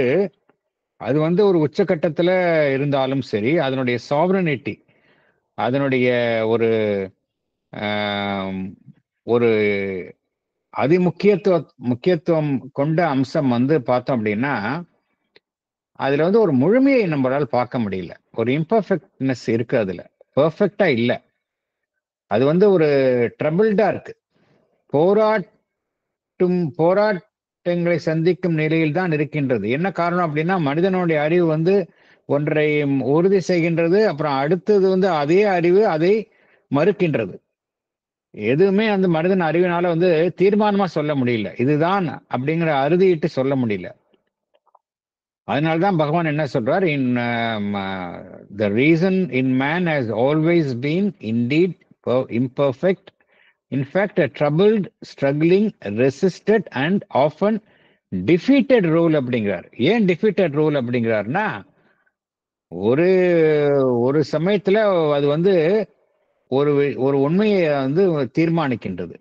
அது வந்து ஒரு உச்சகட்டத்துல இருந்தாலும் சரி, அதனுடைய சாவரனிட்டி, அதனுடைய ஒரு ஒரு முக்கியத்துவம் கொண்ட அம்சம் வந்து பார்த்தோம் அப்படின்னா, அதுல வந்து ஒரு முழுமையை நம்மளால் பார்க்க முடியல. ஒரு இம்பர்ஃபெக்ட்னஸ் இருக்கு, அதுல பெர்ஃபெக்டா இல்லை. அது வந்து ஒரு ட்ரபிள்டா இருக்கு. போராட்டங்களை சந்திக்கும் நிலையில் தான் இருக்கின்றது. என்ன காரணம் அப்படின்னா, மனிதனுடைய அறிவு வந்து ஒன்றை உறுதி செய்கின்றது, அப்புறம் அடுத்தது வந்து அதே அறிவு அதை மறுக்கின்றது. எதுவுமே அந்த மனிதன் அறிவினால வந்து தீர்மானமா சொல்ல முடியல, இதுதான் அப்படிங்கிற அறுதியிட்டு சொல்ல முடியல. அதனால்தான் பகவான் என்ன சொல்றார், the reason in man has always been indeed imperfect, in fact a troubled, struggling, resisted and often defeated role அப்படிங்கிறார். ஏன் defeated role அப்படிங்கிறார்னா, ஒரு சமயத்துல அது வந்து ஒரு உண்மையை வந்து தீர்மானிக்கின்றது.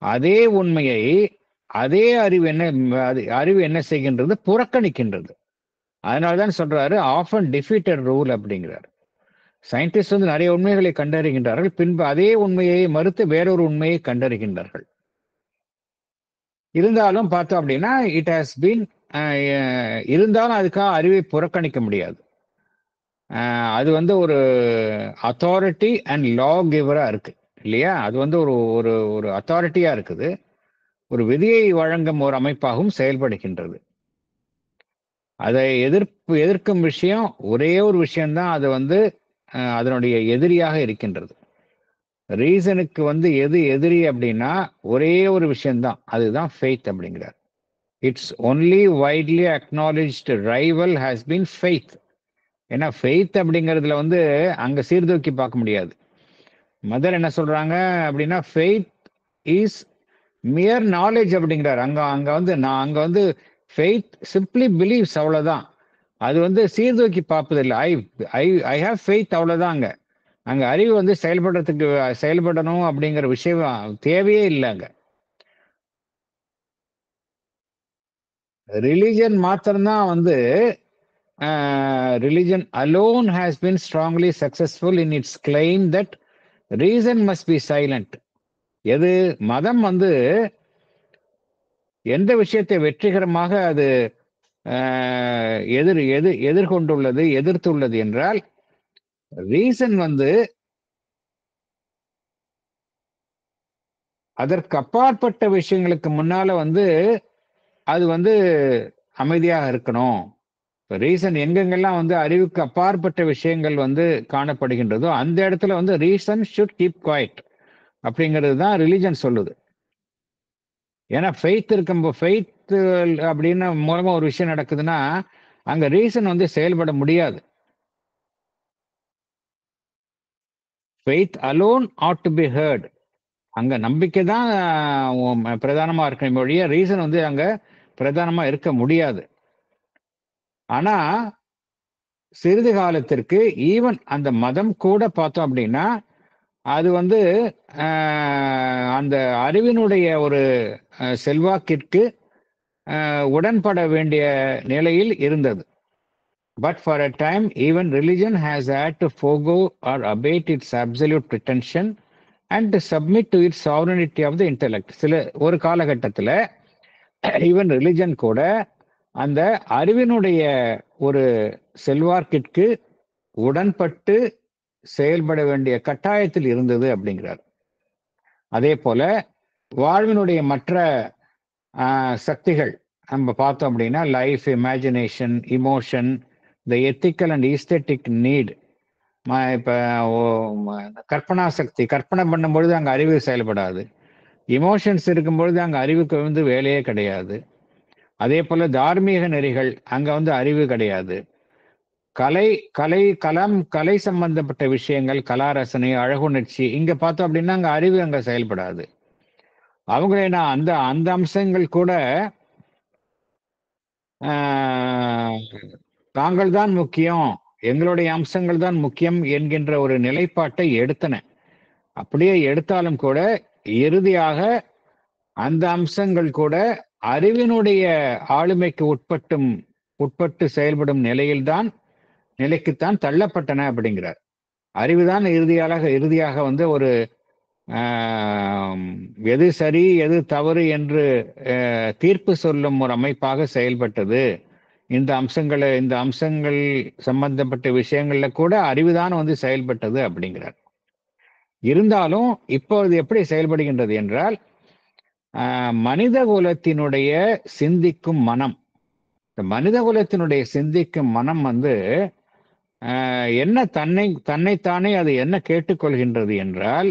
அதே உண்மையை அதே அறிவு என்ன செய்கின்றது, புறக்கணிக்கின்றது. அதனால்தான் சொல்றாரு ஆஃபன் டிஃபீட்டட் ரூல் அப்படிங்கிறார். சயின்டிஸ்ட் வந்து நிறைய உண்மைகளை கண்டறிகின்றார்கள், பின்பு அதே உண்மையை மறுத்து வேறொரு உண்மையை கண்டறிகின்றார்கள். இருந்தாலும் பார்த்தோம் அப்படின்னா இட் ஹாஸ் பீன், இருந்தாலும் அதுக்காக அறிவை புறக்கணிக்க முடியாது. அது வந்து ஒரு அத்தாரிட்டி அண்ட் லா கிவரா இருக்கு இல்லையா? அது வந்து ஒரு அத்தாரிட்டியா இருக்குது, ஒரு விதியை வழங்கும் ஒரு அமைப்பாகவும் செயல்படுகின்றது. அதை எதிர்க்கும் விஷயம் ஒரே ஒரு விஷயம்தான், அது வந்து அதனுடைய எதிரியாக இருக்கின்றது. ரீசனுக்கு வந்து எது எதிரி அப்படின்னா ஒரே ஒரு விஷயம்தான், அதுதான் ஃபெய்த் அப்படிங்கிறார். It's only widely acknowledged rival has been faith. ஏன்னா ஃபெய்த் அப்படிங்கிறதுல வந்து அங்க சீர்தூக்கி பார்க்க முடியாது. மதர் என்ன சொல்றாங்க அப்படின்னா, ஃபெய்த் இஸ் மியர் நாலேஜ் அப்படிங்கிறார். அங்க வந்து ஃபெய்த் சிம்பிளி பிலீவ்ஸ், அவ்வளவுதான். அது வந்து சீர்தூக்கி பார்ப்பதில்லை. ஐ ஹாவ் ஃபெய்த், அவ்வளவுதான். அங்க அறிவு வந்து செயல்படணும் அப்படிங்கிற விஷயம் தேவையே இல்லை. அங்க ரிலிஜன் மாத்திரம்தான் வந்து religion alone has been strongly successful in its claim that reason must be silent. எது மதம் வந்து எந்த விஷயத்தை வெற்றிகரமாக அது எதிர்கொண்டுள்ளது, எதிர்த்துள்ளது என்றால் ரீசன் அதற்கு அப்பாற்பட்ட விஷயங்களுக்கு முன்னால அது அமைதியாக இருக்கணும். ரீசன் எங்கெங்கெல்லாம் அறிவுக்கு அப்பாற்பட்ட விஷயங்கள் காணப்படுகின்றதோ அந்த இடத்துல ரீசன் ஷுட் கீப் குவைட் அப்படிங்கிறது தான் ரிலிஜன் சொல்லுது. ஏன்னா ஃபெய்த் ஃபெய்த் அப்படின்னு மூலமா ஒரு விஷயம் நடக்குதுன்னா அங்க ரீசன் செயல்பட முடியாது. Faith alone had to be heard. அங்க நம்பிக்கை தான் பிரதானமா இருக்க ஒழிய ரீசன் அங்க பிரதானமா இருக்க முடியாது. ஆனா சிறிது காலத்திற்கு ஈவன் அந்த மதம் கூட பார்த்தோம் அப்படின்னா அது அந்த அறிவினுடைய ஒரு செல்வாக்கிற்கு உடன்பட வேண்டிய நிலையில் இருந்தது. But for a time, even religion has had to forego or abate its absolute pretension and to submit to its sovereignty of the intellect. ஒரு காலகட்டத்தில் ஈவன் ரிலிஜன் கூட அந்த அறிவினுடைய ஒரு செல்வாக்கிற்கு உடன்பட்டு செயல்பட வேண்டிய கட்டாயத்தில் இருந்தது அப்படிங்கிறார். அதே போல வாழ்வினுடைய மற்ற சக்திகள் நம்ம பார்த்தோம் அப்படின்னா life, imagination, emotion, the ethical and aesthetic need. இப்போ கற்பனா சக்தி, கற்பனை பண்ணும்பொழுது அங்கே அறிவு செயல்படாது. இமோஷன்ஸ் இருக்கும்பொழுது அங்கே அறிவுக்கு வேலையே கிடையாது. அதே போல தார்மீக நெறிகள் அங்கே அறிவு கிடையாது. கலை சம்பந்தப்பட்ட விஷயங்கள், கலாரசனை, அழகுணர்ச்சி இங்க பார்த்தோம் அப்படின்னா அங்க அறிவு அங்க செயல்படாது. அவங்களே நான் அந்த அம்சங்கள் கூட தாங்கள் தான் முக்கியம், எங்களுடைய அம்சங்கள் தான் முக்கியம் என்கின்ற ஒரு நிலைப்பாட்டை எடுத்தன. அப்படியே எடுத்தாலும் கூட இறுதியாக அந்த அம்சங்கள் கூட அறிவினுடைய ஆளுமைக்கு உட்பட்டு செயல்படும் நிலைக்குத்தான் தள்ளப்பட்டன அப்படிங்கிறார். அறிவுதான் இறுதியாக ஒரு எது சரி எது தவறு என்று தீர்ப்பு சொல்லும் ஒரு அமைப்பாக செயல்பட்டது. இந்த அம்சங்கள் சம்பந்தப்பட்ட விஷயங்கள்ல கூட அறிவுதான் செயல்பட்டது அப்படிங்கிறார். இருந்தாலும் இப்போ அது எப்படி செயல்படுகின்றது என்றால் மனித குலத்தினுடைய சிந்திக்கும் மனம், இந்த மனித குலத்தினுடைய சிந்திக்கும் மனம் என்ன தன்னைத்தானே அது என்ன கேட்டுக்கொள்கின்றது என்றால்,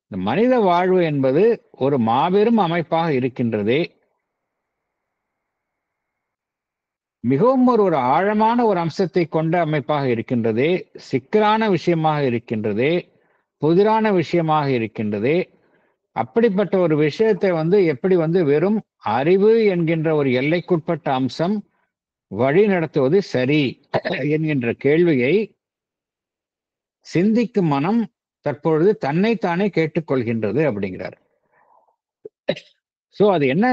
இந்த மனித வாழ்வு என்பது ஒரு மாபெரும் அமைப்பாக இருக்கின்றதே, மிகவும் ஒரு ஆழமான ஒரு அம்சத்தை கொண்ட அமைப்பாக இருக்கின்றதே, சிக்கலான விஷயமாக இருக்கின்றதே, புதிரான விஷயமாக இருக்கின்றதே. அப்படிப்பட்ட ஒரு விஷயத்தை எப்படி வெறும் அறிவு என்கின்ற ஒரு எல்லைக்குட்பட்ட அம்சம் வழி நடத்துவது சரி என்கின்ற கேள்வியை சிந்திக்கும் மனம் தற்பொழுது தன்னைத்தானே கேட்டுக்கொள்கின்றது அப்படிங்கிறார். சோ அது என்ன,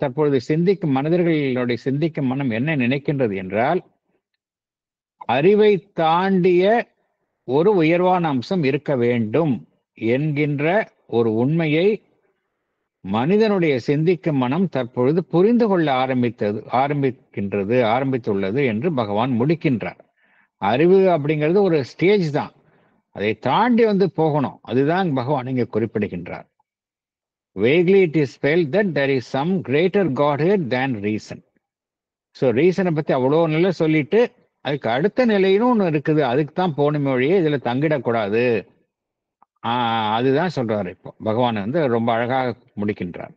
தற்பொழுது சிந்திக்கும் மனிதர்களுடைய சிந்திக்கும் மனம் என்ன நினைக்கின்றது என்றால், அறிவை தாண்டிய ஒரு உயர்வான அம்சம் இருக்க வேண்டும் என்கின்ற ஒரு உண்மையை மனிதனுடைய சிந்திக்கும் மனம் தற்பொழுது புரிந்து கொள்ள ஆரம்பித்துள்ளது என்று பகவான் முடிக்கின்றார். அறிவு அப்படிங்கிறது ஒரு ஸ்டேஜ் தான், அதை தாண்டி போகணும். அதுதான் பகவான் இங்கே குறிப்பிடுகின்றார். Vaguely it is felt that there is some greater Godhead than reason. So ரீசனை பத்தி அவ்வளோ நல்லா சொல்லிட்டு அதுக்கு அடுத்த நிலையிலும் ஒன்று இருக்குது, அதுக்கு தான் போகணுமே ஒழிய இதுல தங்கிடக்கூடாது. அதுதான் சொல்றாரு இப்போ பகவான் ரொம்ப அழகாக முடிக்கின்றார்.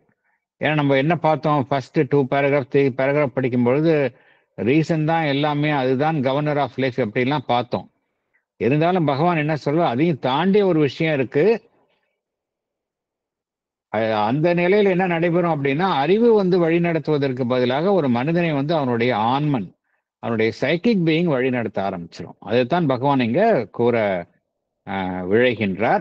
ஏன்னா நம்ம என்ன பார்த்தோம், ஃபர்ஸ்ட் 2 பேராகிராஃப் 3 பேராகிராஃப் படிக்கும் பொழுது ரீசன் தான் எல்லாமே, அதுதான் கவர்னர் ஆஃப் லைஃப் அப்படிலாம் பார்த்தோம். இருந்தாலும் பகவான் என்ன சொல்ற, அதையும் தாண்டி ஒரு விஷயம் இருக்கு. அந்த நிலையில என்ன நடைபெறும் அப்படின்னா, அறிவு வழி நடத்துவதற்கு பதிலாக ஒரு மனிதனை அவனுடைய ஆன்மன், அவனுடைய சைக்கிக் பீயிங் வழி நடத்த ஆரம்பிச்சிடும். அதைத்தான் பகவான் இங்க கூற விழைகின்றார்.